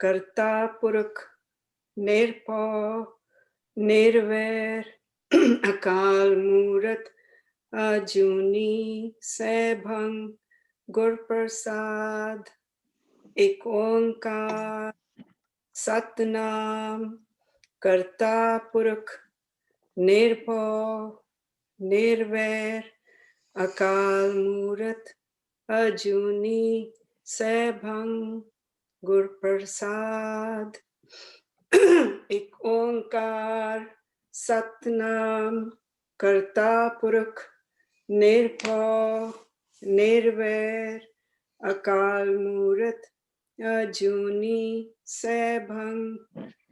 करता पुरख निरभव निर्वैर अकाल मूरत अजूनी सैभं गुर प्रसाद एक ओंकार सतनाम करता पुरख निर्भव निर्वैर अकाल मूरत अजूनी सैभं गुर प्रसाद एक ओंकार सतनाम करता पुरख निर्भव निर्वैर अकाल मूरत अजूनी सैभं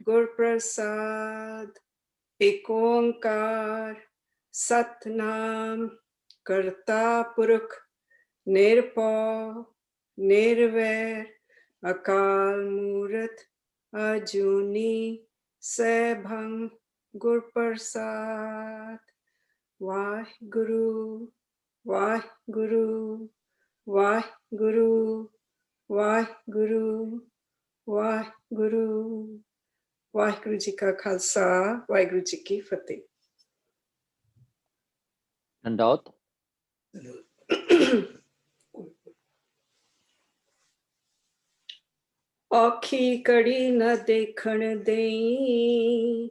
गुर प्रसाद एक ओंकार सतनाम करता पुरख निर्भव निर्वैर अकाल मूरत अजूनी सैभं गुर प्रसाद। वाहिगुरु वाहिगुरु वाहिगुरु वाहिगुरु वाहिगुरु। वाहिगुरु जी का खालसा वाहिगुरु जी की फतेह। दंडौत। औखी कड़ी न देखण देई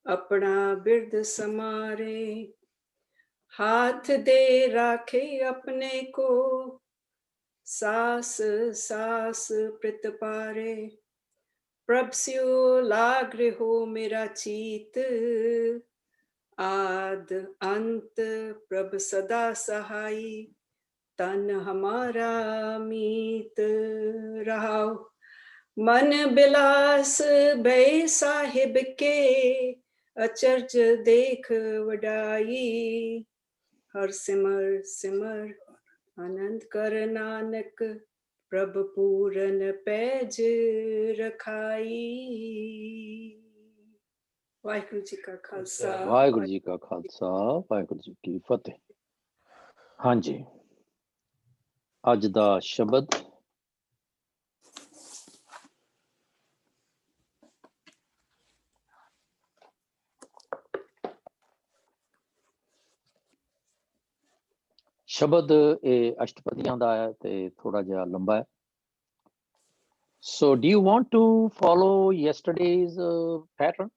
अपना बिरद समारे हाथ दे राखे अपने को सास सास प्रित पारे प्रभ स्यो लाग्र हो मेरा चीत आद अंत प्रभ सदा सहाई तन हमारा मीत रहाओ मन बिलास भय साहिब के अचरज देख वडाई हर सिमर सिमर आनंद कर नानक प्रभ पूरन पैज रखाई। वाहिगुरु जी का खालसा वाहिगुरु जी का खालसा वाहिगुरु जी की फतेह। हाँ जी, अज दा शब्द शब्द अष्टपदियां दा है ते थोड़ा जिहा लंबा है। So do you want to follow yesterday's pattern?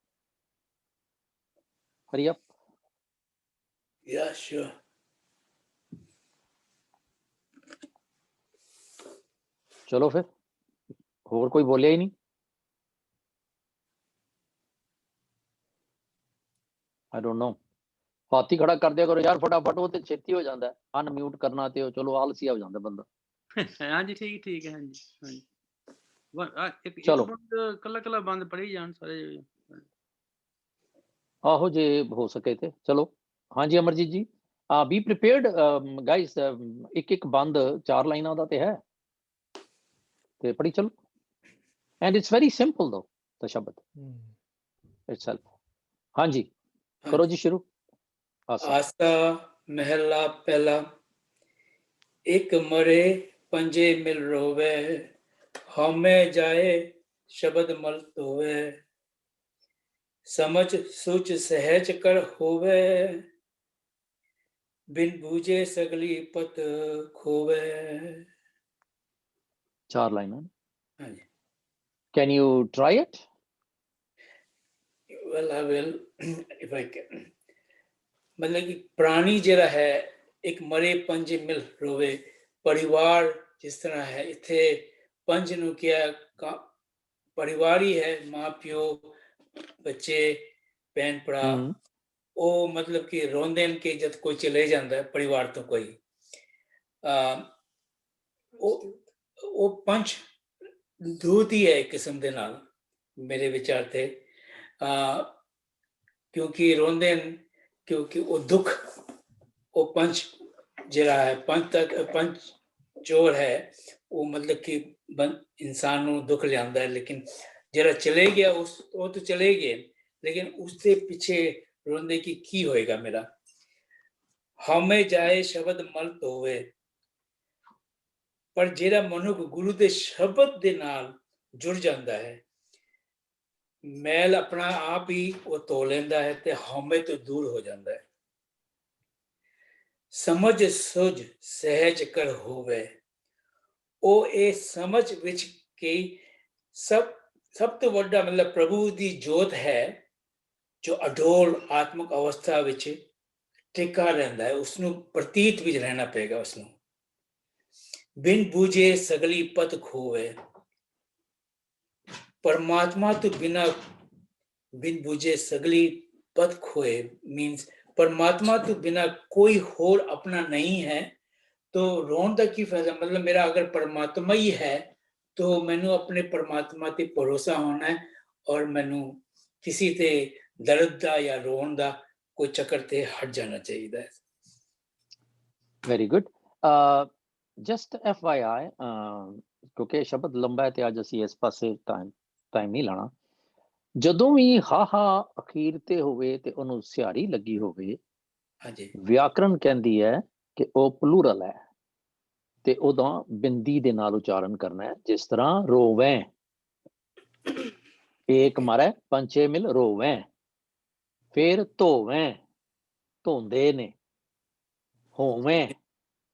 Hurry up. Yeah, sure. चलो फिर, होर कोई बोलिया ही नहीं। I don't know. हाथ ही खड़ा कर दिया करो यार फटाफट, वो तो छेती हो जाता है। अनम्यूट करना ते चलो आलसी हो जाता बंदा। हाँ जी ठीक है। हाँ जी एक चलो। बंद कला बंद पढ़ी जान सारे। आहो जे हो सके थे। चलो हाँ जी अमरजीत जी, बी प्रिपेयर्ड गाइस। एक एक बंद 4 लाइनां दा ते है ते पढ़ी चलो। एंड इट्स वेरी सिंपल दो द शब्द इटसेल्फ। हाँ जी करो जी शुरू। आसा महला पहला। एक मरे पंजे मिल रोवे हमें जाए शब्द मल धोवे समझ सुच सहज कर होवे बिन बूझे सगली पत खोवे। 4 लाइनां। हाँ जी। Can you try it? Well, I will if I can. मतलब कि प्राणी जरा है एक मरे पंज मिल रोवे। परिवार जिस तरह है इथे पंज नु क्या परिवार ही है, माँ प्यो बच्चे भैन भरा। वो मतलब कि रोंदे न कि जब कोई चले जाता है परिवार तो कोई वो पंच दूत ही है एक किस्म के नाल मेरे विचार थे। क्योंकि रोंदे न क्योंकि वो दुख वो पंच जरा है पंच चोर है वो मतलब कि इंसान को दुख लियांदा है। लेकिन जरा चले गया वो तो चले गए लेकिन उसके पीछे रोंदे की होएगा मेरा। हमें जाए शब्द मल धोवे पर जेरा मनुख गुरु दे शब्द दे नाल ਜੁੜ ਜਾਂਦਾ ਹੈ। ਮੈਲ ਆਪਣਾ ਆਪ ਹੀ ਉਹ ਧੋ ਲੈਂਦਾ ਹੈ ਤੇ ਹਉਮੈ ਤੋਂ ਦੂਰ ਹੋ ਜਾਂਦਾ ਹੈ। ਸਮਝ ਸੁਝ ਸਹਿਜ ਕਰ ਹੋਵੇ, ਉਹ ਇਹ ਸਮਝ ਵਿੱਚ ਕਿ ਸਭ ਤੋਂ ਵੱਡਾ ਮਤਲਬ ਪ੍ਰਭੂ ਦੀ ਜੋਤ ਹੈ ਜੋ ਅਡੋਲ ਆਤਮਿਕ ਅਵਸਥਾ ਵਿੱਚ ਟਿਕਾ ਰਹਿੰਦਾ ਹੈ। ਉਸਨੂੰ ਪ੍ਰਤੀਤ ਵਿੱਚ ਰਹਿਣਾ ਪਏਗਾ। ਉਸਨੂੰ ਬਿਨ ਬੂਝੇ ਸਗਲੀ ਪਤ ਖੋਵੇ, परमात्मा तो बिना बिन बुझे सगली पद खोए मीन्स परमात्मा तो बिना कोई होर अपना नहीं है, तो रोन का की फायदा। मतलब मेरा अगर परमात्मा ही है तो मैनू अपने परमात्मा ते भरोसा होना है और मैनू किसी ते दर्द दा या रोन दा कोई चक्कर ते हट जाना चाहिए। Very good. ਜਸਟ FYI, ਕਿਉਂਕਿ ਸ਼ਬਦ ਲੰਬਾ ਹੈ ਤੇ ਅੱਜ ਅਸੀਂ ਇਸ ਪਾਸੇ ਟਾਈਮ ਨਹੀਂ ਲਾਣਾ। ਜਦੋਂ ਵੀ ਹਾਹਾ ਅਖੀਰ ਤੇ ਹੋਵੇ ਤੇ ਉਹਨੂੰ ਸਿਹਾਰੀ ਲੱਗੀ ਹੋਵੇ, ਹਾਂਜੀ, ਵਿਆਕਰਣ ਕਹਿੰਦੀ ਹੈ ਕਿ ਉਹ ਪਲੂਰਲ ਹੈ ਤੇ ਉਹਦਾ ਬਿੰਦੀ ਦੇ ਨਾਲ ਉਚਾਰਨ ਕਰਨਾ ਹੈ। ਜਿਸ ਤਰ੍ਹਾਂ ਰੋਵੇਂ, ਏਕ ਮਾਰੇ ਪੰਚੇ ਮਿਲ ਰੋਵੇਂ, ਫਿਰ ਧੋਵੇਂ ਧੋਂਦੇ ਨੇ, ਹੋਵੇਂ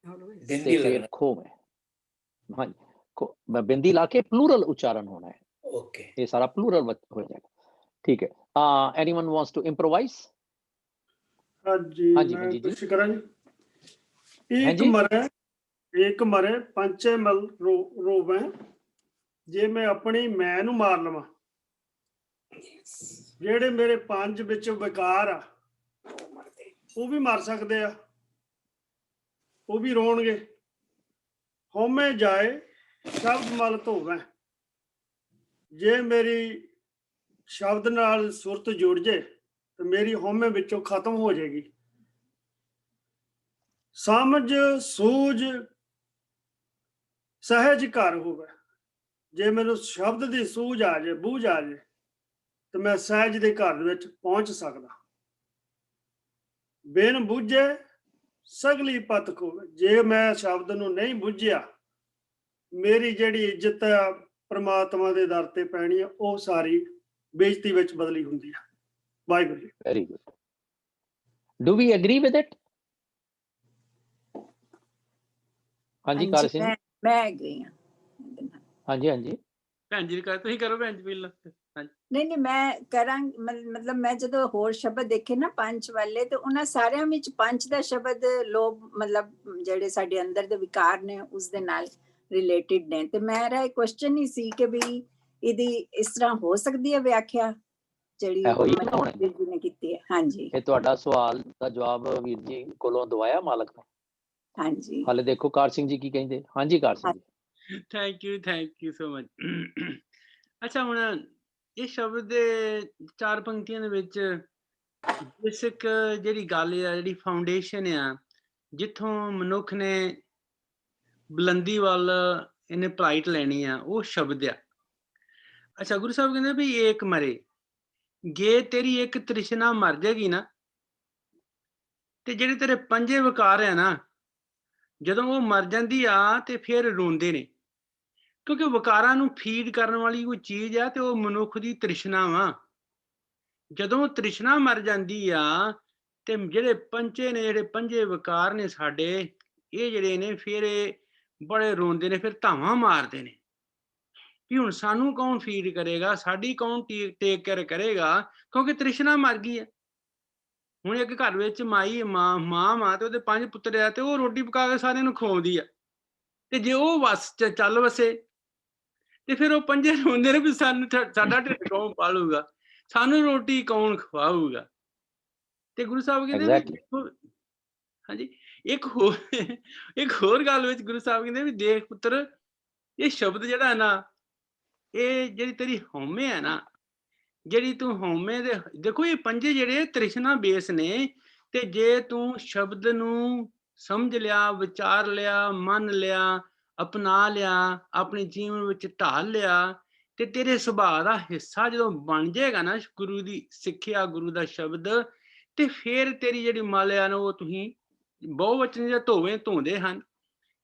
बिंदी ਤੇ ਫਿਰ लगना। ਖੋਵੇਂ। ਹਾਂਜੀ, ਬਿੰਦੀ ਲਾ ਕੇ ਪਲੂਰਲ ਉਚਾਰਨ ਹੋਣਾ ਹੈ। ओके, ये सारा प्लूरल हो जाएगा। ठीक है, एनीवन वांट्स टू इम्प्रोवाइज? हाँ जी, हाँ जी, मैं हाँ जी, कुछ करा जी। हाँ एक जी। मरे पंचे मल रोवे, जे मैं अपनी मैं नू मार लवां, जेड़े मेरे पंज विच विकार आ वो भी मर सकते आ, वो भी रोणगे। होमे जाए शब्द मल धोवे, जे मेरी शब्द नाल सुरत जुड़ जे तो मेरी होमे विचों खत्म हो जाएगी। समझ सूझ सहज घर होवे, जे मैनू शब्द की सूझ आ जाए, बूझ आ जाए तो मैं सहज के घर विच पहुंच सकदा। बिन बूझे सगली पत खोवे, जे मैं शब्द नू नहीं बुझिया, मेरी जिहड़ी इज्जत है परमात्मा दे दर ते पैनी है, वो सारी बेइज्जती विच बदली हुंदी है। Waheguru ji. Very good. Do we agree with it? हाँ जी, कार सिंह। मैं एग्री हाँ। हाँ जी, हाँ जी। ਭੈਣ ਜੀ ਕਰ, ਤੁਸੀਂ ਕਰੋ ਭੈਣ ਜੀ ਪਹਿਲਾਂ। ਹਾਂਜੀ नहीं मैं करांगी, मतलब मैं जो होर शब्द देखे ना पंच वाले, तो उन्हां सारियां विच पंच दा शब्द लोग मतलब ਜਿਹੜੇ ਸਾਡੇ ਅੰਦਰ ਦੇ ਵਿਕਾਰ ਨੇ ਉਸ ਦੇ ਨਾਲ ਰਿਲੇਟਡ ਨੇ। ਤੇ ਮੇਰਾ ਇੱਕ ਕੁਐਸਚਨ ਹੀ ਸੀ ਕਿ ਵੀ ਇਹਦੀ ਇਸ ਤਰ੍ਹਾਂ ਹੋ ਸਕਦੀ ਹੈ ਵਿਆਖਿਆ ਜਿਹੜੀ ਇਹੋ ਹੀ ਨਾ ਹੋਣੀ। ਵੀਰ ਜੀ ਨੇ ਕੀਤੀ ਹੈ। ਹਾਂਜੀ ਇਹ ਤੁਹਾਡਾ ਸਵਾਲ ਦਾ ਜਵਾਬ ਵੀਰ ਜੀ ਕੋਲੋਂ ਦਵਾਇਆ ਮਾਲਕ ਨੇ। ਹਾਂਜੀ ਹਾਲੇ ਦੇਖੋ ਕਾਰ ਸਿੰਘ ਜੀ ਕੀ ਕਹਿੰਦੇ। ਹਾਂ ਜੀ ਕਾਰ Singh ji. Thank you so much. ਅੱਛਾ, ਹੁਣ ਇਹ ਸ਼ਬਦ ਦੇ 4 ਪੰਕਤੀਆਂ ਦੇ ਵਿੱਚ ਬੇਸਿਕ ਜਿਹੜੀ ਗੱਲ ਆ, ਜਿਹੜੀ ਫਾਊਂਡੇਸ਼ਨ ਆ, ਜਿੱਥੋਂ ਮਨੁੱਖ ਨੇ ਬੁਲੰਦੀ ਵੱਲ ਇਹਨੇ ਪਲਾਈਟ ਲੈਣੀ ਆ, ਉਹ ਸ਼ਬਦ ਆ। ਅੱਛਾ, ਗੁਰੂ ਸਾਹਿਬ ਕਹਿੰਦੇ ਵੀ ਏਕ ਮਰੇ, ਜੇ ਤੇਰੀ ਇੱਕ ਤ੍ਰਿਸ਼ਨਾ ਮਰ ਜਾਏਗੀ ਨਾ, ਤੇ ਜਿਹੜੇ ਤੇਰੇ ਪੰਜੇ ਵਿਕਾਰ ਆ ਨਾ, ਜਦੋਂ ਉਹ ਮਰ ਜਾਂਦੀ ਆ ਤੇ ਫਿਰ ਰੋਂਦੇ ਨੇ, ਕਿਉਂਕਿ ਵਿਕਾਰਾਂ ਨੂੰ ਫੀਡ ਕਰਨ ਵਾਲੀ ਕੋਈ ਚੀਜ਼ ਆ ਤੇ ਉਹ ਮਨੁੱਖ ਦੀ ਤ੍ਰਿਸ਼ਨਾ ਵਾ। ਜਦੋਂ ਤ੍ਰਿਸ਼ਨਾ ਮਰ ਜਾਂਦੀ ਆ ਤੇ ਜਿਹੜੇ ਪੰਜੇ ਨੇ, ਜਿਹੜੇ ਪੰਜੇ ਵਿਕਾਰ ਨੇ ਸਾਡੇ, ਇਹ ਜਿਹੜੇ ਨੇ ਫਿਰ ਇਹ ਬੜੇ ਰੋਂਦੇ ਨੇ, ਫਿਰ ਧਾਵਾਂ ਮਾਰਦੇ ਨੇ ਵੀ ਹੁਣ ਸਾਨੂੰ ਕੌਣ ਫੀਡ ਕਰੇਗਾ, ਸਾਡੀ ਕੌਣ ਟੇਕ ਕੇਅਰ ਕਰੇਗਾ, ਕਿਉਂਕਿ ਤ੍ਰਿਸ਼ਨਾ ਮਰ ਗਈ ਹੈ। ਹੁਣ ਇੱਕ ਘਰ ਵਿੱਚ ਮਾਂ ਤੇ ਉਹਦੇ 5 ਪੁੱਤਰ ਆ ਤੇ ਉਹ ਰੋਟੀ ਪਕਾ ਕੇ ਸਾਰਿਆਂ ਨੂੰ ਖਵਾਉਂਦੀ ਆ, ਤੇ ਜੇ ਉਹ ਚੱਲ ਵਸੇ ਤੇ ਫਿਰ ਉਹ ਪੰਜੇ ਰੋਂਦੇ ਨੇ ਵੀ ਸਾਨੂੰ ਸਾਡਾ ਢਿੱਡ ਕੌਣ ਪਾਲੂਗਾ, ਸਾਨੂੰ ਰੋਟੀ ਕੌਣ ਖਵਾਊਗਾ। ਤੇ ਗੁਰੂ ਸਾਹਿਬ ਕਹਿੰਦੇ ਵੀ ਹਾਂਜੀ, ਇੱਕ ਹੋਰ ਗੱਲ ਵਿੱਚ ਗੁਰੂ ਸਾਹਿਬ ਕਹਿੰਦੇ ਵੀ ਦੇਖ ਪੁੱਤਰ, ਇਹ ਸ਼ਬਦ ਜਿਹੜਾ ਹੈ ਨਾ, ਇਹ ਜਿਹੜੀ ਤੇਰੀ ਹਉਮੈ ਹੈ ਨਾ, ਜਿਹੜੀ ਤੂੰ ਹਉਮੈ ਦੇ, ਦੇਖੋ ਇਹ ਪੰਜੇ ਜਿਹੜੇ ਤ੍ਰਿਸ਼ਨਾ ਬੇਸ ਨੇ, ਤੇ ਜੇ ਤੂੰ ਸ਼ਬਦ ਨੂੰ ਸਮਝ ਲਿਆ, ਵਿਚਾਰ ਲਿਆ, ਮੰਨ ਲਿਆ, ਅਪਣਾ ਲਿਆ, ਆਪਣੇ ਜੀਵਨ ਵਿੱਚ ਢਾਲ ਲਿਆ, ਤੇ ਤੇਰੇ ਸੁਭਾਅ ਦਾ ਹਿੱਸਾ ਜਦੋਂ ਬਣ ਜਾਏਗਾ ਨਾ ਗੁਰੂ ਦੀ ਸਿੱਖਿਆ, ਗੁਰੂ ਦਾ ਸ਼ਬਦ, ਤੇ ਫਿਰ ਤੇਰੀ ਜਿਹੜੀ ਮਲ ਆ ਨਾ, ਉਹ ਤੁਸੀਂ ਬਹੁਵਚਨ ਜਾਂ ਧੋਂਦੇ ਹਨ,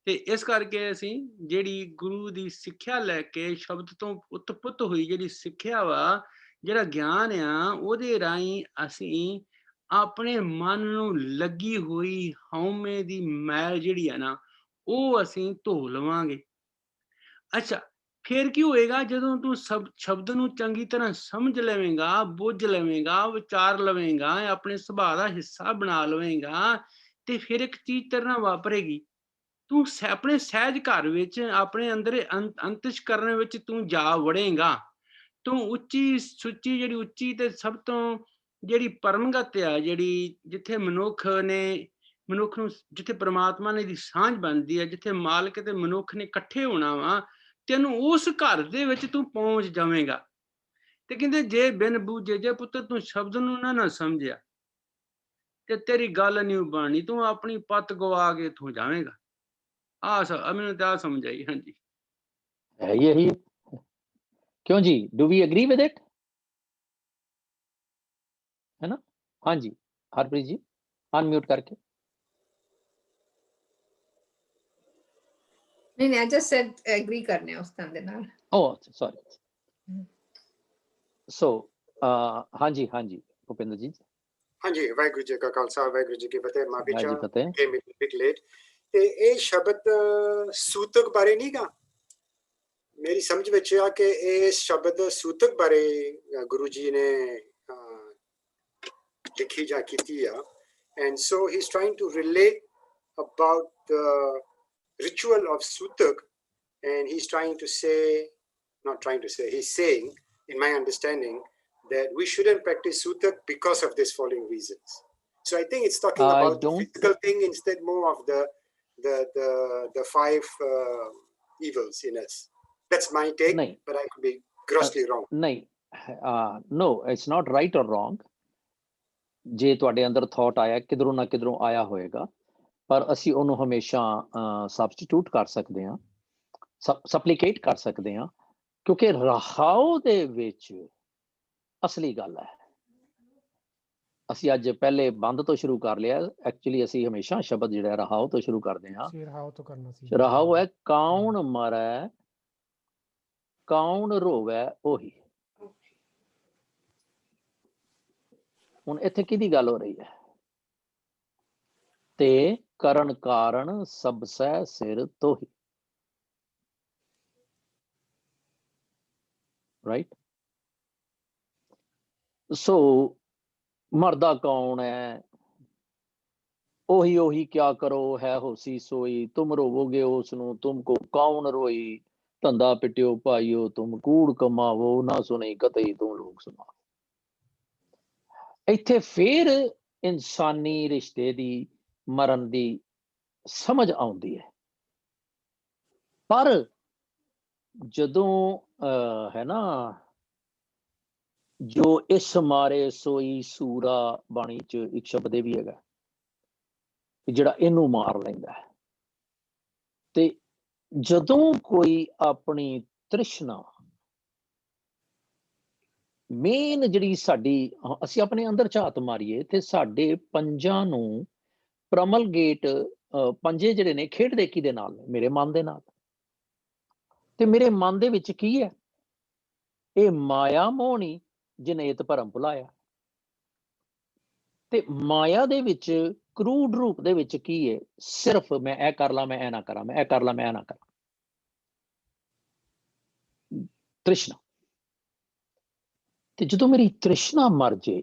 ਤੇ ਇਸ ਕਰਕੇ ਅਸੀਂ ਜਿਹੜੀ ਗੁਰੂ ਦੀ ਸਿੱਖਿਆ ਲੈ ਕੇ ਸ਼ਬਦ ਤੋਂ ਉਤਪਤ ਹੋਈ ਜਿਹੜੀ ਸਿੱਖਿਆ ਵਾ, ਜਿਹੜਾ ਗਿਆਨ ਆ, ਉਹਦੇ ਰਾਹੀਂ ਅਸੀਂ ਆਪਣੇ ਮਨ ਨੂੰ ਲੱਗੀ ਹੋਈ ਹਉਮੈ ਦੀ ਮੈਲ ਜਿਹੜੀ ਆ ਨਾ, ਉਹ ਅਸੀਂ ਧੋ ਲਵਾਂਗੇ। ਅੱਛਾ, ਫਿਰ ਕੀ ਹੋਏਗਾ? ਜਦੋਂ ਤੂੰ ਸ਼ਬਦ ਨੂੰ ਚੰਗੀ ਤਰ੍ਹਾਂ ਸਮਝ ਲਵੇਂਗਾ, ਬੁੱਝ ਲਵੇਂਗਾ, ਵਿਚਾਰ ਲਵੇਂਗਾ, ਆਪਣੇ ਸੁਭਾਅ ਦਾ ਹਿੱਸਾ ਬਣਾ ਲਵੇਂਗਾ, ਤੇ ਫਿਰ ਇੱਕ ਚੀਜ਼ ਤੇਰੇ ਨਾਲ ਵਾਪਰੇਗੀ। ਤੂੰ ਆਪਣੇ ਸਹਿਜ ਘਰ ਵਿੱਚ, ਆਪਣੇ ਅੰਦਰ ਅੰਤਿਸ਼ਕਰਨ ਵਿੱਚ ਤੂੰ ਜਾ ਵੜੇਂਗਾ। ਤੂੰ ਉੱਚੀ ਸੁੱਚੀ, ਜਿਹੜੀ ਉੱਚੀ ਤੇ ਸਭ ਤੋਂ ਜਿਹੜੀ ਪਰਮਗਤ ਆ, ਜਿਹੜੀ ਜਿੱਥੇ ਮਨੁੱਖ ਨੂੰ, ਜਿੱਥੇ ਪ੍ਰਮਾਤਮਾ ਨੇ ਦੀ ਸਾਂਝ ਬਣਦੀ ਹੈ, ਜਿੱਥੇ ਮਾਲਕ ਤੇ ਮਨੁੱਖ ਨੇ ਇਕੱਠੇ ਹੋਣਾ ਵਾ, ਤੈਨੂੰ ਉਸ ਘਰ ਦੇ ਵਿੱਚ ਤੂੰ ਪਹੁੰਚ ਜਾਵੇਂਗਾ। ਤੇ ਕਹਿੰਦੇ ਜੇ ਬਿਨ ਬੂਝੇ, ਜੇ ਪੁੱਤਰ ਤੂੰ ਸ਼ਬਦ ਨੂੰ ਨਾ ਸਮਝਿਆ ਤੇ ਤੇਰੀ ਗੱਲ ਨਹੀਂ ਬਣਨੀ, ਤੂੰ ਆਪਣੀ ਪੱਤ ਗਵਾ ਕੇ ਇੱਥੋਂ ਜਾਵੇਂਗਾ। ਮੈਨੂੰ ਤਾਂ ਸਮਝ ਆਈ। ਹਾਂਜੀ, है यही। क्यों जी, do we agree with it? है ना? हाँ जी, हरप्रीत जी अनम्यूट करके। नहीं, I just said agree करने उस तरह दे नाल। Oh, sorry. So, हाँ जी भूपेंद्र जी। हाँ जी, वाहिगुरू जी का खालसा, वाहिगुरू जी की फतेह। माफी हाँ जी, चाह फतेह। came a bit late। ਤੇ ਇਹ ਸ਼ਬਦ ਸੂਤਕ ਬਾਰੇ ਨਹੀਂ ਗਾ, ਮੇਰੀ ਸਮਝ ਵਿੱਚ ਆ ਕਿ ਇਹ ਸ਼ਬਦ ਸੂਤਕ ਬਾਰੇ ਗੁਰੂ ਜੀ ਨੇ ਲਿਖੀ ਜਾਂ ਕੀਤੀ ਆ। and so he's trying to relate about the ritual of Sutak, and he's trying to say, not trying to say, he's saying, in my understanding, that we shouldn't practice Sutak because of these following reasons. So I think it's talking about the physical thing instead, more of the five evils in us. That's my take, but I could be grossly wrong. No, it's not right or wrong. ਜੇ ਤੁਹਾਡੇ ਅੰਦਰ thought ਆਇਆ, ਕਿਧਰੋਂ ਨਾ ਕਿਧਰੋਂ ਆਇਆ ਹੋਏਗਾ, ਪਰ ਅਸੀਂ ਉਹਨੂੰ ਹਮੇਸ਼ਾ ਸਬਸਟੀਟਿਊਟ ਕਰ ਸਕਦੇ ਹਾਂ, ਸਪਲੀਕੇਟ ਕਰ ਸਕਦੇ ਹਾਂ, ਕਿਉਂਕਿ ਰਹਾਉ ਦੇ ਵਿੱਚ ਅਸਲੀ ਗੱਲ ਹੈ। ਅਸੀਂ ਅੱਜ ਪਹਿਲੇ ਬੰਦ ਤੋਂ ਸ਼ੁਰੂ ਕਰ ਲਿਆ, ਐਕਚੁਅਲੀ ਅਸੀਂ ਹਮੇਸ਼ਾ ਸ਼ਬਦ ਜਿਹੜਾ ਰਹਾਉ ਤੋਂ ਸ਼ੁਰੂ ਕਰਦੇ ਹਾਂ। ਰਹਾਉ ਹੈ ਕੌਣ ਮਰੈ ਕੌਣ ਰੋਵੈ ਉਹੀ। ਹੁਣ ਇੱਥੇ ਕਿਹਦੀ ਗੱਲ ਹੋ ਰਹੀ ਹੈ? ਤੇ ਕਰਨ ਕਾਰਨ ਸਭ ਸਹਿ ਸਿਰ ਤੋਹੀ, ਰਾਈਟ? ਸੋ ਮਰਦਾ ਕੌਣ ਹੈ? ਉਹੀ ਕਿਆ ਕਰੋ ਹੈ ਹੋਸੀ ਸੋਈ, ਤੁਮ ਰੋਵੋਗੇ ਉਸ ਨੂੰ ਤੁਮ ਕੋ ਕੌਣ ਰੋਈ, ਧੰਦਾ ਪਿਟਿਓ ਭਾਈਓ ਤੁਮ ਕੂੜ ਕਮਾਵੋ, ਨਾ ਸੁਣੀ ਕਤਈ ਤੂੰ ਲੋਕ ਸੁਣਾਓ। ਇੱਥੇ ਫੇਰ ਇਨਸਾਨੀ ਰਿਸ਼ਤੇ ਦੀ ਮਰਨ ਦੀ ਸਮਝ ਆਉਂਦੀ ਹੈ। ਪਰ ਜਦੋਂ ਹੈ ਨਾ, ਜੋ ਇਸ ਮਾਰੇ ਸੋਈ ਸੂਰਾ, ਬਾਣੀ ਚ ਇੱਕ ਸ਼ਬਦ ਇਹ ਵੀ ਹੈਗਾ, ਜਿਹੜਾ ਇਹਨੂੰ ਮਾਰ ਲੈਂਦਾ ਹੈ। ਤੇ ਜਦੋਂ ਕੋਈ ਆਪਣੀ ਤ੍ਰਿਸ਼ਨਾ, ਮੇਨ ਜਿਹੜੀ ਸਾਡੀ, ਅਸੀਂ ਆਪਣੇ ਅੰਦਰ ਝਾਤ ਮਾਰੀਏ ਤੇ ਸਾਡੇ ਪੰਜਾਂ ਨੂੰ ਪ੍ਰਮਲਗੇਟ, ਪੰਜੇ ਜਿਹੜੇ ਨੇ ਖੇਡਦੇ ਕਿਹਦੇ ਨਾਲ ਨੇ? ਮੇਰੇ ਮਨ ਦੇ ਨਾਲ। ਤੇ ਮੇਰੇ ਮਨ ਦੇ ਵਿੱਚ ਕੀ ਹੈ? ਇਹ ਮਾਇਆ ਮੋਹਣੀ ਜਨੇਤ ਭਰਮ ਭੁਲਾਇਆ। ਤੇ ਮਾਇਆ ਦੇ ਵਿੱਚ ਕਰੂਡ ਰੂਪ ਦੇ ਵਿੱਚ ਕੀ ਹੈ? ਸਿਰਫ ਮੈਂ ਇਹ ਕਰ ਲਾਂ, ਮੈਂ ਇਹ ਨਾ ਕਰਾਂ, ਮੈਂ ਇਹ ਕਰ ਲਾਂ, ਮੈਂ ਇਹ ਨਾ ਕਰਾਂ। ਤ੍ਰਿਸ਼ਨਾ। ਤੇ ਜਦੋਂ ਮੇਰੀ ਤ੍ਰਿਸ਼ਨਾ ਮਰ ਜੇ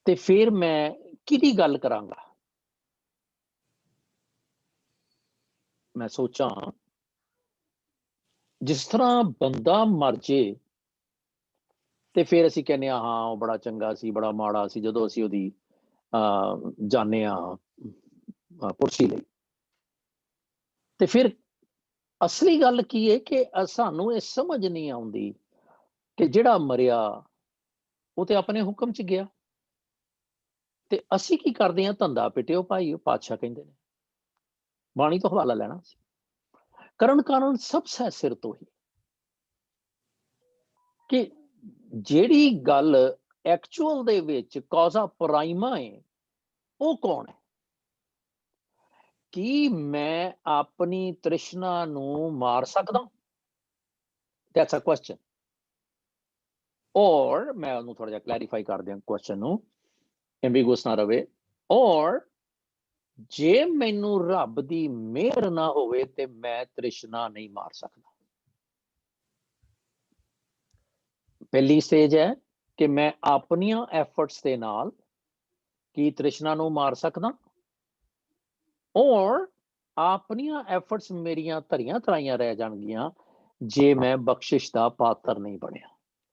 ਤੇ ਫਿਰ ਮੈਂ ਕਿਹਦੀ ਗੱਲ ਕਰਾਂਗਾ? ਮੈਂ ਸੋਚਾਂ, ਜਿਸ ਤਰ੍ਹਾਂ ਬੰਦਾ ਮਰ ਜੇ ਤੇ ਫਿਰ ਅਸੀਂ ਕਹਿੰਦੇ ਹਾਂ ਉਹ ਬੜਾ ਚੰਗਾ ਸੀ, ਬੜਾ ਮਾੜਾ ਸੀ, ਜਦੋਂ ਅਸੀਂ ਉਹਦੀ ਜਾਣੇ ਪੁਰਸੀ ਲਈ। ਤੇ ਫਿਰ ਅਸਲੀ ਗੱਲ ਕੀ ਹੈ ਕਿ ਸਾਨੂੰ ਇਹ ਸਮਝ ਨਹੀਂ ਆਉਂਦੀ ਕਿ ਜਿਹੜਾ ਮਰਿਆ ਉਹ ਤੇ ਆਪਣੇ ਹੁਕਮ ਚ ਗਿਆ, ਤੇ ਅਸੀਂ ਕੀ ਕਰਦੇ ਹਾਂ? ਧੰਦਾ ਪਿਟਿਓ ਭਾਈ, ਪਾਤਸ਼ਾਹ ਕਹਿੰਦੇ ਨੇ, ਬਾਣੀ ਤੋਂ ਹਵਾਲਾ ਲੈਣਾ ਸੀ। ਕਰਨ ਕਾਰਨ ਸਭ ਸਹਿ ਸਿਰ ਤੋਂ ਹੀ, ਕਿ ਜਿਹੜੀ ਗੱਲ ਐਕਚੁਅਲ ਦੇ ਵਿੱਚ ਕੌਜ਼ਾ ਪ੍ਰਾਈਮਾ ਹੈ, ਉਹ ਕੌਣ ਹੈ? ਕੀ ਮੈਂ ਆਪਣੀ ਤ੍ਰਿਸ਼ਨਾ ਨੂੰ ਮਾਰ ਸਕਦਾ? That's a question. Or ਮੈਂ ਉਹਨੂੰ ਥੋੜਾ ਜਿਹਾ ਕਲੈਰੀਫਾਈ ਕਰ ਦਿਆਂ ਕੁਐਸਚਨ ਨੂੰ, ਐਂਬੀਗੂਅਸ ਨਾ ਰਵੇ। ਔਰ ਜੇ ਮੈਨੂੰ ਰੱਬ ਦੀ ਮਿਹਰ ਨਾ ਹੋਵੇ ਤੇ ਮੈਂ ਤ੍ਰਿਸ਼ਨਾ ਨਹੀਂ ਮਾਰ ਸਕਦਾ। ਪਹਿਲੀ ਸਟੇਜ ਹੈ ਕਿ ਮੈਂ ਆਪਣੀਆਂ ਐਫਰਟਸ ਦੇ ਨਾਲ ਕੀ ਤ੍ਰਿਸ਼ਨਾ ਨੂੰ ਮਾਰ ਸਕਦਾ, ਔਰ ਆਪਣੀਆਂ ਐਫਰਟਸ ਮੇਰੀਆਂ ਧਰੀਆਂ ਤਰਾਈਆਂ ਰਹਿ ਜਾਣਗੀਆਂ ਜੇ ਮੈਂ ਬਖਸ਼ਿਸ਼ ਦਾ ਪਾਤਰ ਨਹੀਂ ਬਣਿਆ।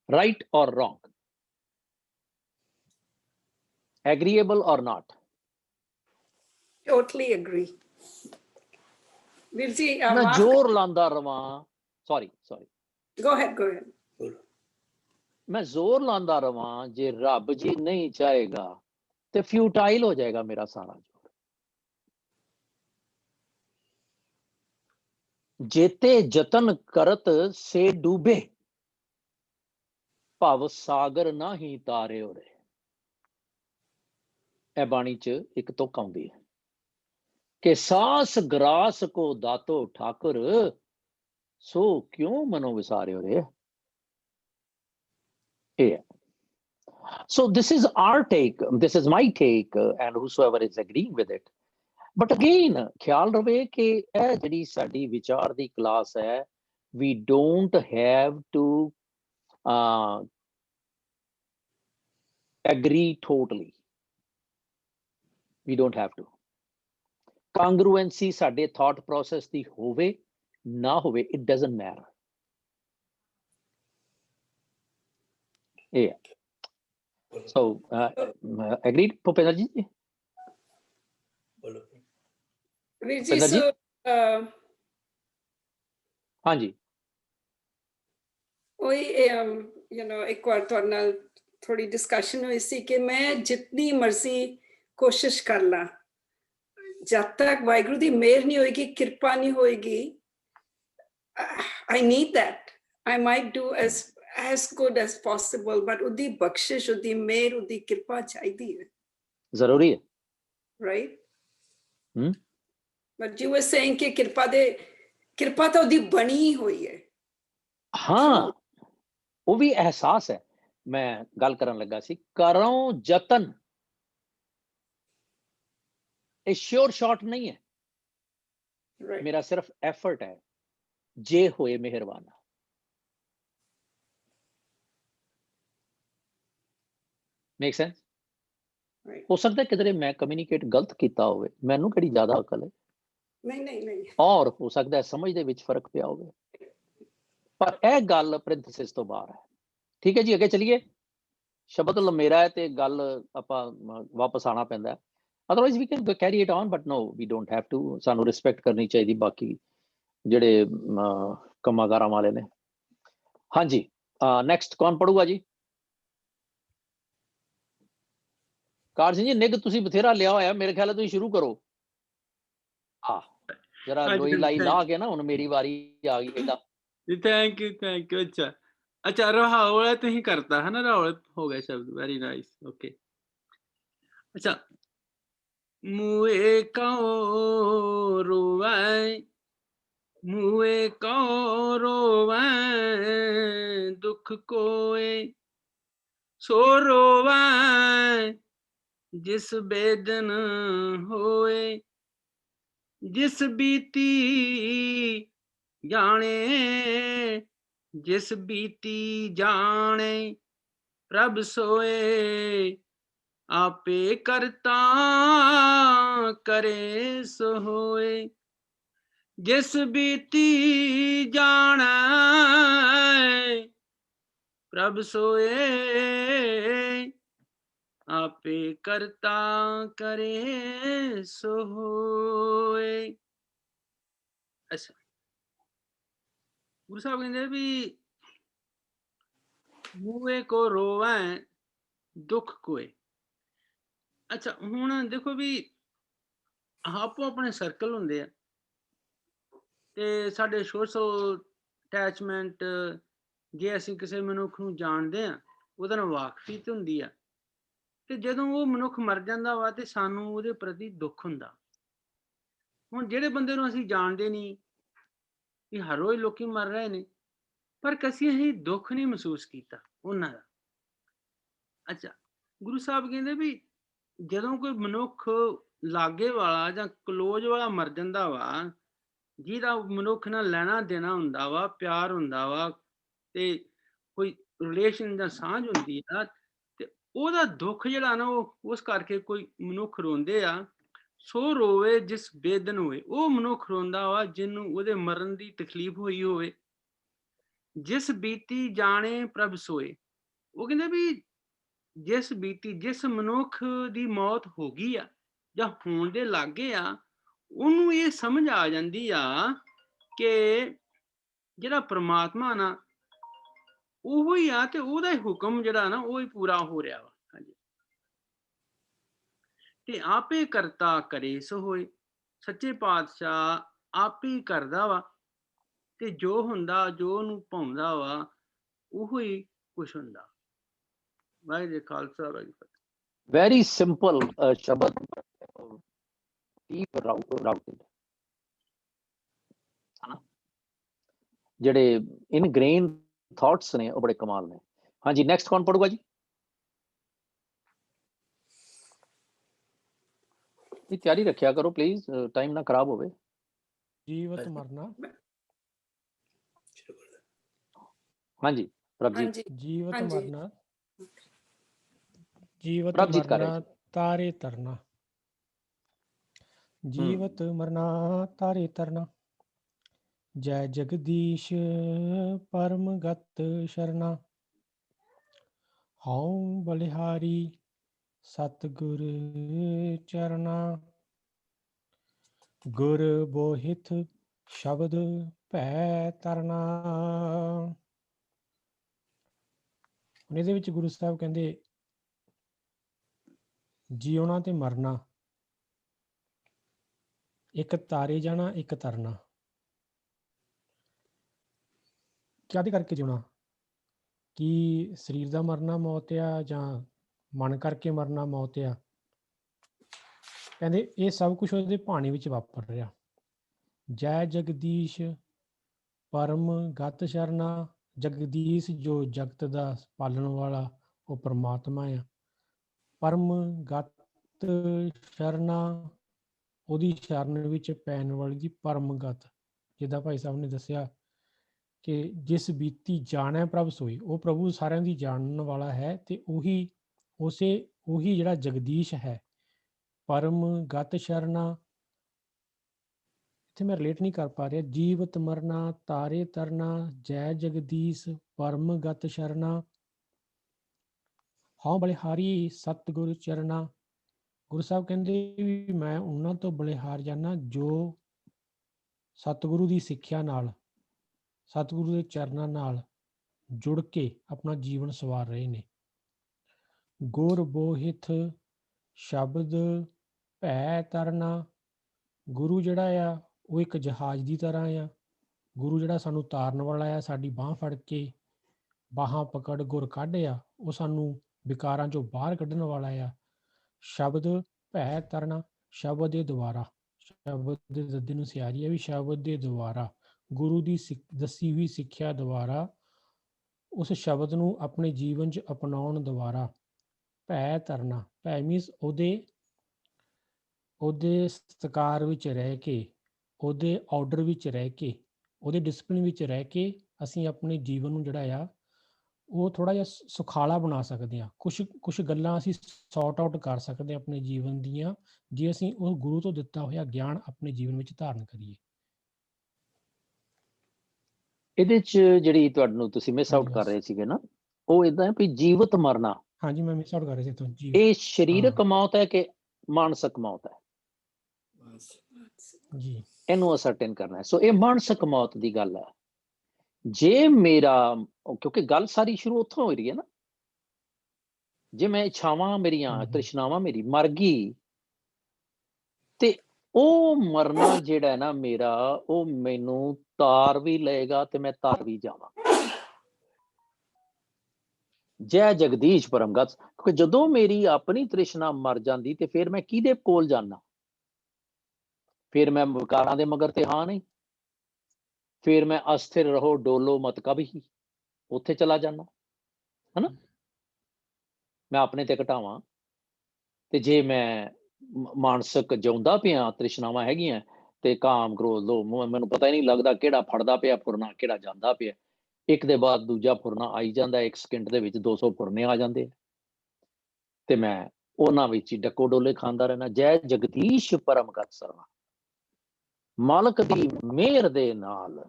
ਰਾਈਟ ਔਰ ਰੋਂਗ? ਐਗਰੀਏਬਲ ਔਰ ਨਾਟ? Totally agree. ਵੀਰ ਜੀ ਮੈਂ ਮਾਫ ਜ਼ੋਰ ਲਾਉਂਦਾ ਰਵਾਂ, ਸੌਰੀ go ahead. ਮੈਂ ਜ਼ੋਰ ਲਾਉਂਦਾ ਰਵਾਂ, ਜੇ ਰੱਬ ਜੀ ਨਹੀਂ ਚਾਹੇਗਾ ਤੇ ਫਿਊਟਾਈਲ ਹੋ ਜਾਏਗਾ ਮੇਰਾ ਸਾਰਾ ਜ਼ੋਰ। ਜੇਤੇ ਜਤਨ ਕਰਤ ਸੇ ਡੂਬੇ, ਭਵ ਸਾਗਰ ਨਾ ਹੀ ਤਾਰੇ ਉਰੇ। ਇਹ ਬਾਣੀ ਚ ਇੱਕ ਤੁਕ ਆਉਂਦੀ ਹੈ ਕਿ ਸਾਸ ਗਰਾਸ ਕੋ ਦਾਤੋ ਠਾਕੁਰ, ਸੋ ਕਿਉਂ ਮਨੋ ਵਿਸਾਰਿਓ ਰੇ। Yeah. So this is our take, this is my take, and whosoever is agreeing with it. But again, ਖਿਆਲ ਰਵੇ ਕਿ ਇਹ ਜਿਹੜੀ ਸਾਡੀ ਵਿਚਾਰ ਦੀ ਕਲਾਸ ਹੈ, we don't have to agree totally. We don't have to. Congruency ਸਾਡੇ thought process ਦੀ ਹੋਵੇ ਨਾ ਹੋਵੇ, it doesn't matter. Yeah. So, agreed, Bhupendra ji? ਵੀਰ ਜੀ Bhupendra ji? so ਹਾਂਜੀ। ਉਹੀ ਇੱਕ ਵਾਰ ਤੁਹਾਡੇ ਨਾਲ ਥੋੜੀ ਡਿਸਕਸ਼ਨ ਹੋਈ ਸੀ ਕਿ ਮੈਂ ਜਿਤਨੀ ਮਰਜ਼ੀ ਕੋਸ਼ਿਸ਼ ਕਰ ਲਾਂ, ਜਦ ਤੱਕ ਵਾਹਿਗੁਰੂ ਦੀ ਮਿਹਰ ਨਹੀਂ ਹੋਏਗੀ, ਕਿਰਪਾ ਨਹੀਂ ਹੋਏਗੀ, I need that. I might do as good as possible, but ਉਹਦੀ ਬਖਸ਼ਿਸ਼, ਉਹਦੀ ਮਿਹਰ, ਉਹਦੀ ਕਿਰਪਾ ਚਾਹੀਦੀ ਹੈ। ਜ਼ਰੂਰੀ ਹੈ। Right? But you were saying ਕਿ ਕਿਰਪਾ ਤਾਂ ਉਹਦੀ ਬਣੀ ਹੋਈ ਹੈ। ਹਾਂ, ਉਹ ਵੀ ਅਹਿਸਾਸ ਹੈ। ਮੈਂ ਗੱਲ ਕਰਨ ਲੱਗਾ ਸੀ, ਕਰੋ ਜਤਨ, ਇਹ ਸ਼ੋਰ ਸ਼ਾਟ ਨਹੀਂ ਹੈ। Right. ਮੇਰਾ ਸਿਰਫ ਐਫਰਟ ਹੈ, ਜੇ ਹੋਏ ਮਿਹਰਬਾਨਾ। Make sense? Right. ਹੋ ਸਕਦਾ ਕਿਧਰੇ ਮੈਂ ਕਮਿਊਨੀਕੇਟ ਗਲਤ ਕੀਤਾ ਹੋਵੇ, ਮੈਨੂੰ ਕਿਹੜੀ ਜ਼ਿਆਦਾ ਅਕਲ ਹੈ। ਨਹੀਂ ਔਰ ਹੋ ਸਕਦਾ ਸਮਝ ਦੇ ਵਿੱਚ ਫਰਕ ਪਿਆ ਹੋਵੇ, ਪਰ ਇਹ ਗੱਲ ਪ੍ਰਿੰਥਸਿਸ ਤੋਂ ਬਾਹਰ ਹੈ। ਠੀਕ ਹੈ ਜੀ, ਅੱਗੇ ਚਲੀਏ। ਸ਼ਬਦ ਲੰਮੇਰਾ ਹੈ ਤੇ ਗੱਲ ਆਪਾਂ ਵਾਪਸ ਆਣਾ ਪੈਂਦਾ ਹੈ, otherwise we can carry it on, but no, we don't have to. ਸਾਨੂੰ ਰਿਸਪੈਕਟ ਕਰਨੀ ਚਾਹੀਦੀ ਬਾਕੀ ਜਿਹੜੇ ਕੰਮਾਂ ਵਾਲੇ ਨੇ। ਹਾਂਜੀ, ਨੈਕਸਟ ਕੌਣ ਪੜੂਗਾ ਜੀ? ਕਾਰ ਸਿੰਘ ਜੀ, ਨਿੱਘ ਤੁਸੀਂ ਬਥੇਰਾ ਲਿਆ ਹੋਇਆ, ਮੇਰੇ ਖਿਆਲ ਤੁਸੀਂ ਸ਼ੁਰੂ ਕਰੋ। ਜਰਾ ਲੋਈ ਲਾਈ ਲਾ ਕੇ ਨਾ, ਹੁਣ ਮੇਰੀ ਵਾਰੀ ਆ ਗਈ ਇਹਦਾ। Thank you. ਅੱਛਾ ਰਾਹੁਲ ਤੁਸੀਂ ਕਰਤਾ ਹੈ ਨਾ, ਰਾਹੁਲ ਹੋ ਗਿਆ ਸ਼ਬਦ, ਵੈਰੀ ਨਾਈਸ, ਓਕੇ। ਅੱਛਾ, ਮੂਏ ਕਉ ਰੋਵੈ, ਮੂਏ ਕਉ ਰੋਵੈ, ਦੁੱਖ ਕੋਏ, ਸੋ ਰੋਵੈ ਜਿਸ ਬੇਦਨ ਹੋਏ, ਜਿਸ ਬੀਤੀ ਜਾਣੇ, ਜਿਸ ਬੀਤੀ ਜਾਣੇ, ਪ੍ਰਭ ਸੋਏ, ਆਪੇ ਕਰਤਾ ਕਰੇ ਸੋ ਹੋਏ। ਜਿਸ ਬੀਤੀ ਜਾਣੈ, ਪ੍ਰਭ ਸੋਏ, ਆਪੇ ਕਰਤਾ ਕਰੇ ਸੋ ਹੋਏ। ਅੱਛਾ, ਗੁਰੂ ਸਾਹਿਬ ਕਹਿੰਦੇ ਵੀ ਮੂਹੇ ਕੋ ਰੋਵੈ, ਦੁੱਖ ਕੋਏ। ਅੱਛਾ, ਹੁਣ ਦੇਖੋ ਵੀ ਆਪੋ ਆਪਣੇ ਸਰਕਲ ਹੁੰਦੇ ਆ, ਤੇ ਸਾਡੇ ਸੋਸ਼ਲ ਅਟੈਚਮੈਂਟ, ਜੇ ਅਸੀਂ ਕਿਸੇ ਮਨੁੱਖ ਨੂੰ ਜਾਣਦੇ ਆ, ਉਹਦੇ ਨਾਲ ਵਾਕਫੀਅਤ ਹੁੰਦੀ ਆ, ਤੇ ਜਦੋਂ ਉਹ ਮਨੁੱਖ ਮਰ ਜਾਂਦਾ ਵਾ ਤੇ ਸਾਨੂੰ ਉਹਦੇ ਪ੍ਰਤੀ ਦੁੱਖ ਹੁੰਦਾ। ਹੁਣ ਜਿਹੜੇ ਬੰਦੇ ਨੂੰ ਅਸੀਂ ਜਾਣਦੇ ਨਹੀਂ ਕਿ ਹਰ ਰੋਜ਼ ਲੋਕੀ ਮਰ ਰਹੇ ਨੇ, ਪਰ ਕਦੀ ਅਸੀਂ ਦੁੱਖ ਨਹੀਂ ਮਹਿਸੂਸ ਕੀਤਾ ਉਹਨਾਂ ਦਾ। ਅੱਛਾ, ਗੁਰੂ ਸਾਹਿਬ ਕਹਿੰਦੇ ਵੀ ਜਦੋਂ ਕੋਈ ਮਨੁੱਖ ਲਾਗੇ ਵਾਲਾ ਜਾਂ ਕਲੋਜ਼ ਵਾਲਾ ਮਰ ਜਾਂਦਾ ਵਾ, ਜਿਹਦਾ ਮਨੁੱਖ ਨਾਲ ਲੈਣਾ ਦੇਣਾ ਹੁੰਦਾ ਵਾ, ਪਿਆਰ ਹੁੰਦਾ ਵਾ, ਤੇ ਕੋਈ ਰਿਲੇਸ਼ਨ ਜਾਂ ਸਾਂਝ ਹੁੰਦੀ ਆ, ਤੇ ਉਹਦਾ ਦੁੱਖ ਜਿਹੜਾ ਨਾ ਉਹ ਉਸ ਕਰਕੇ ਕੋਈ ਮਨੁੱਖ ਰੋਂਦੇ ਆ। ਸੋ ਰੋਵੇ ਜਿਸ ਬੇਦਨ ਹੋਏ, ਉਹ ਮਨੁੱਖ ਰੋਂਦਾ ਵਾ ਜਿਹਨੂੰ ਉਹਦੇ ਮਰਨ ਦੀ ਤਕਲੀਫ ਹੋਈ ਹੋਵੇ। ਜਿਸ ਬੀਤੀ ਜਾਣੇ ਪ੍ਰਭ ਸੋਏ, ਉਹ ਕਹਿੰਦੇ ਵੀ ਜਿਸ ਬੀਤੀ, ਜਿਸ ਮਨੁੱਖ ਦੀ ਮੌਤ ਹੋ ਗਈ ਆ ਜਾਂ ਹੋਣ ਦੇ ਲਾਗੇ ਆ, ਉਹਨੂੰ ਇਹ ਸਮਝ ਆ ਜਾਂਦੀ ਆ ਕਿ ਜਿਹੜਾ ਪ੍ਰਮਾਤਮਾ ਨਾ ਉਹੋ ਹੀ ਆ, ਤੇ ਉਹਦਾ ਹੀ ਹੁਕਮ ਜਿਹੜਾ ਨਾ ਉਹ ਹੀ ਪੂਰਾ ਹੋ ਰਿਹਾ ਵਾ। ਹਾਂਜੀ, ਤੇ ਆਪੇ ਕਰਤਾ ਕਰੇ ਸੋ ਹੋਏ, ਸੱਚੇ ਪਾਤਸ਼ਾਹ ਆਪ ਹੀ ਕਰਦਾ ਵਾ, ਤੇ ਜੋ ਹੁੰਦਾ, ਜੋ ਉਹਨੂੰ ਭਾਉਂਦਾ ਵਾ, ਉਹੋ ਹੀ ਕੁਛ ਹੁੰਦਾ। ਵਾਹਿਗੁਰੂ ਜੀ ਕਾ ਖਾਲਸਾ, ਵਾਹਿਗੁਰੂ ਜੀ ਕੀ ਫਤਿਹ। ਵੈਰੀ ਸਿੰਪਲ ਸ਼ਬਦ, ਡੀਪ ਰਾਊਟਡ, ਜਿਹੜੇ ਇਨਗ੍ਰੇਨ ਥਾਟਸ ਨੇ ਉਹ ਬੜੇ ਕਮਾਲ ਨੇ। ਹਾਂਜੀ, ਨੈਕਸਟ ਕੌਣ ਪੜੂਗਾ ਜੀ? ਇਹ ਤਿਆਰੀ ਰੱਖਿਆ ਕਰੋ ਪਲੀਜ਼, ਟਾਈਮ ਨਾ ਖਰਾਬ ਹੋਵੇ। ਜੀਵਤ ਮਰਨਾ। ਹਾਂਜੀ ਪ੍ਰਭਜੀਤ। ਹਾਂਜੀ ਜੀਵਤ ਹਾਂਜੀ। ਮਰਨਾ, ਜੀਵਤ ਪ੍ਰਭਜੀਤ ਕਰ ਰਹੇ ਮਰਨਾ ਤਾਰੇ ਤਰਨਾ। ਜੀਵਤ ਮਰਨਾ ਤਾਰੇ ਤਰਨਾ, ਜੈ ਜਗਦੀਸ਼ ਪਰਮ ਗਤ ਸ਼ਰਨਾ। ਹਉ ਬਲਿਹਾਰੀ ਸਤਿਗੁਰ ਚਰਨਾ, ਗੁਰ ਬੋਹਿਥ ਸ਼ਬਦ ਭੈ ਤਰਨਾ। ਹੁਣ ਇਹਦੇ ਵਿੱਚ ਗੁਰੂ ਸਾਹਿਬ ਕਹਿੰਦੇ ਜਿਉਣਾ ਤੇ ਮਰਨਾ, ਇੱਕ ਤਾਰੇ ਜਾਣਾ, ਇੱਕ ਤਰਨਾ। ਕਾਹਦੇ ਕਰਕੇ ਜਿਉਣਾ? ਕੀ ਸਰੀਰ ਦਾ ਮਰਨਾ ਮੌਤ ਆ ਜਾਂ ਮਨ ਕਰਕੇ ਮਰਨਾ ਮੌਤ ਆ? ਕਹਿੰਦੇ ਇਹ ਸਭ ਕੁਝ ਉਹਦੇ ਭਾਣੇ ਵਿੱਚ ਵਾਪਰ ਰਿਹਾ। ਜੈ ਜਗਦੀਸ਼ ਪਰਮ ਗਤ ਸ਼ਰਨਾ, ਜਗਦੀਸ਼ ਜੋ ਜਗਤ ਦਾ ਪਾਲਣ ਵਾਲਾ ਉਹ ਪਰਮਾਤਮਾ ਆ। ਪਰਮ ਗਤ ਸ਼ਰਨਾ, ਉਹਦੀ ਸ਼ਰਨ ਵਿੱਚ ਪੈਣ ਵਾਲੀ ਦੀ ਪਰਮ ਗਤ। ਜਿੱਦਾਂ ਭਾਈ ਸਾਹਿਬ ਨੇ ਦੱਸਿਆ ਕਿ ਜਿਸ ਬੀਤੀ ਜਾਣੈ ਪ੍ਰਭ ਸੋਈ, ਉਹ ਪ੍ਰਭੂ ਸਾਰਿਆਂ ਦੀ ਜਾਣਨ ਵਾਲਾ ਹੈ, ਤੇ ਉਹੀ ਜਿਹੜਾ ਜਗਦੀਸ਼ ਹੈ। ਪਰਮ ਗਤ ਸ਼ਰਨਾ, ਇੱਥੇ ਮੈਂ ਰਿਲੇਟ ਨਹੀਂ ਕਰ ਪਾ ਰਿਹਾ। ਜੀਵਤ ਮਰਨਾ ਤਾਰੇ ਤਰਨਾ, ਜੈ ਜਗਦੀਸ਼ ਪਰਮ ਗਤ ਸ਼ਰਨਾ। ਹਉ ਬਲਿਹਾਰੀ ਸਤਿਗੁਰ ਚਰਨਾ। ਗੁਰੂ ਸਾਹਿਬ ਕਹਿੰਦੇ ਵੀ ਮੈਂ ਉਹਨਾਂ ਤੋਂ ਬਲਿਹਾਰ ਜਾਨਾ ਜੋ ਸਤਿਗੁਰੂ ਦੀ ਸਿੱਖਿਆ ਨਾਲ, ਸਤਿਗੁਰੂ ਦੇ ਚਰਨਾਂ ਨਾਲ ਜੁੜ ਕੇ ਆਪਣਾ ਜੀਵਨ ਸਵਾਰ ਰਹੇ ਨੇ। ਗੁਰ ਬੋਹਿਥ ਸ਼ਬਦ ਭੈ ਤਰਨਾ, ਗੁਰੂ ਜਿਹੜਾ ਆ ਉਹ ਇੱਕ ਜਹਾਜ਼ ਦੀ ਤਰ੍ਹਾਂ ਆ। ਗੁਰੂ ਜਿਹੜਾ ਸਾਨੂੰ ਤਾਰਨ ਵਾਲਾ ਆ, ਸਾਡੀ ਬਾਂਹ ਫੜ ਕੇ ਬਾਹਾਂ ਪਕੜ ਗੁਰ ਕੱਢ ਆ, ਉਹ ਸਾਨੂੰ ਵਿਕਾਰਾਂ ਚੋਂ ਬਾਹਰ ਕੱਢਣ ਵਾਲਾ ਆ। ਸ਼ਬਦ ਭੈ ਤਰਨਾ, ਸ਼ਬਦ ਦੇ ਦੁਆਰਾ, ਸ਼ਬਦ ਦੇ ਦੱਦੇ ਨੂੰ ਸਿਆਰੀ ਹੈ ਵੀ ਸ਼ਬਦ ਦੇ ਦੁਆਰਾ, ਗੁਰੂ ਦੀ ਦੱਸੀ ਹੋਈ ਸਿੱਖਿਆ ਦੁਆਰਾ, ਉਸ ਸ਼ਬਦ ਨੂੰ ਆਪਣੇ ਜੀਵਨ 'ਚ ਅਪਣਾਉਣ ਦੁਆਰਾ। ਭੈ ਤਰਨਾ, ਭੈ ਮੀਨਸ ਉਹਦੇ ਸਤਿਕਾਰ ਵਿੱਚ ਰਹਿ ਕੇ, ਉਹਦੇ ਆਰਡਰ ਵਿੱਚ ਰਹਿ ਕੇ, ਉਹਦੇ ਡਿਸਪਲਿਨ ਵਿੱਚ ਰਹਿ ਕੇ ਅਸੀਂ ਆਪਣੇ ਜੀਵਨ ਨੂੰ ਜਿਹੜਾ ਆ ਉਹ ਥੋੜ੍ਹਾ ਜਿਹਾ ਸੁਖਾਲਾ ਬਣਾ ਸਕਦੇ ਹਾਂ। ਕੁਛ ਗੱਲਾਂ ਅਸੀਂ ਸੌਟ ਆਊਟ ਕਰ ਸਕਦੇ ਹਾਂ ਆਪਣੇ ਜੀਵਨ ਦੀਆਂ, ਜੇ ਅਸੀਂ ਉਹ ਗੁਰੂ ਤੋਂ ਦਿੱਤਾ ਹੋਇਆ ਗਿਆਨ ਆਪਣੇ ਜੀਵਨ ਵਿੱਚ ਧਾਰਨ ਕਰੀਏ। ਇਹਦੇ 'ਚ ਜਿਹੜੀ ਤੁਹਾਨੂੰ ਤੁਸੀਂ ਮਿਸ ਆਊਟ ਕਰ ਰਹੇ ਸੀਗੇ ਨਾ, ਉਹ ਇਦਾਂ ਹੈ ਵੀ ਜੀਵਤ ਮਰਨਾ। ਹਾਂਜੀ, ਮੈਂ ਮਿਸ ਆਊਟ ਕਰ ਰਿਹਾ ਸੀ। ਇਹ ਸਰੀਰਕ ਮੌਤ ਹੈ ਕਿ ਮਾਨਸਿਕ ਮੌਤ ਹੈ ਜੀ? ਇਹਨੂੰ ਅਸਰਟੇਨ ਕਰਨਾ ਹੈ। ਸੋ ਇਹ ਮਾਨਸਿਕ ਮੌਤ ਦੀ ਗੱਲ ਹੈ। ਜੇ ਮੇਰਾ, ਕਿਉਂਕਿ ਗੱਲ ਸਾਰੀ ਸ਼ੁਰੂ ਉੱਥੋਂ ਹੋ ਰਹੀ ਹੈ ਨਾ, ਜੇ ਮੈਂ ਇੱਛਾਵਾਂ ਮੇਰੀਆਂ, ਤ੍ਰਿਸ਼ਨਾਵਾਂ ਮੇਰੀ ਮਰ ਗਈ, ਤੇ ਉਹ ਮਰਨਾ ਜਿਹੜਾ ਹੈ ਨਾ ਮੇਰਾ, ਉਹ ਮੈਨੂੰ ਤਾਰ ਵੀ ਲਏਗਾ ਤੇ ਮੈਂ ਤਾਰ ਵੀ ਜਾਵਾਂ। ਜੈ ਜਗਦੀਸ਼ ਪਰਮਗਤ। ਕਿਉਂਕਿ ਜਦੋਂ ਮੇਰੀ ਆਪਣੀ ਤ੍ਰਿਸ਼ਨਾ ਮਰ ਜਾਂਦੀ ਤੇ ਫਿਰ ਮੈਂ ਕਿਹਦੇ ਕੋਲ ਜਾਣਾ? फिर मैं विकारां दे मगर ते हाँ नहीं, फिर मैं अस्थिर रहो डोलो मत कभी, उत्थे चला जाना, है ना? मैं अपने ते घटावां ਤੇ ਜੇ ਮੈਂ ਮਾਨਸਿਕ ਜਿਉਂਦਾ ਪਿਆ, ਤ੍ਰਿਸ਼ਨਾਵਾਂ ਹੈਗੀਆਂ ਤੇ ਕਾਮ ਕ੍ਰੋਧ ਲੋਭ ਮੈਨੂੰ ਪਤਾ ਹੀ ਨਹੀਂ ਲੱਗਦਾ ਕਿਹੜਾ ਫੜਦਾ ਪਿਆ ਫੁਰਨਾ, ਕਿਹੜਾ ਜਾਂਦਾ ਪਿਆ। ਇੱਕ ਦੇ ਬਾਅਦ ਦੂਜਾ ਫੁਰਨਾ ਆਈ ਜਾਂਦਾ, 1 ਸਕਿੰਟ ਦੇ ਵਿੱਚ 200 ਫੁਰਨੇ ਆ ਜਾਂਦੇ ਆ ਤੇ ਮੈਂ ਉਹਨਾਂ ਵਿੱਚ ਹੀ ਡੱਕੋ ਡੋਲੇ ਖਾਂਦਾ ਰਹਿਣਾ। ਜੈ ਜਗਦੀਸ਼ ਪਰਮ ਗਤ ਸਰਵਾ, ਮਾਲਕ ਦੀ ਮਿਹਰ ਦੇ ਨਾਲ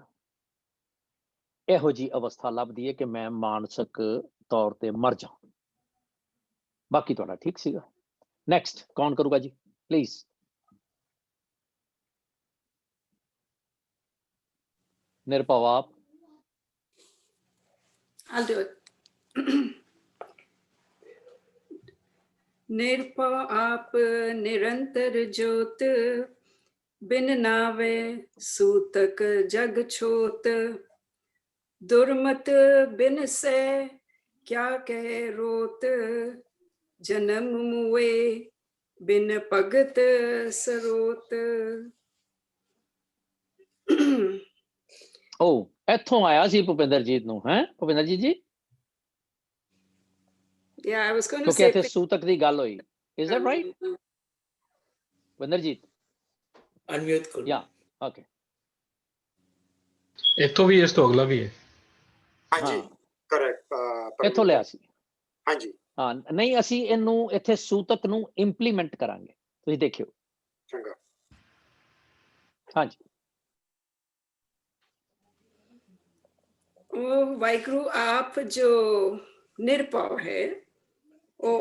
ਇਹੋ ਜੀ ਅਵਸਥਾ ਲੱਭਦੀ ਹੈ ਕਿ ਮੈਂ ਮਾਨਸਿਕ ਤੌਰ ਤੇ ਮਰ ਜਾ। ਬਾਕੀ ਤੁਹਾਡਾ ਠੀਕ ਸੀਗਾ। नेक्स्ट कौन करूंगा जी, प्लीज? निरपव आप। I'll do it. निरपव आप निरंतर ज्योत, बिन नावे सूतक जग छोत, दुर्मत बिन से क्या कह रोत, जन्म मुए बिन भगत सरोत। ओ इथों आया सी भुपिंदरजीत नूं, है भुपिंदरजीत जी? Yeah, I was going to क्योंकि say इत्थे सूतक दी गल होई, इज दैट राइट भुपिंदरजीत? अनम्यूट करो। या ओके, इथों भी इस तो अगला भी है। हाँ जी, करेक्ट। इथों लिया सी। हाँ जी, हाँ नहीं, ਅਸੀਂ ਇਹਨੂੰ ਇੱਥੇ ਸੂਤਕ ਨੂੰ ਇੰਪਲੀਮੈਂਟ ਕਰਾਂਗੇ, ਤੁਸੀਂ ਦੇਖਿਓ। चंगा। ਹਾਂਜੀ। ओ वाहिगुरु आप जो निरपव है, ओ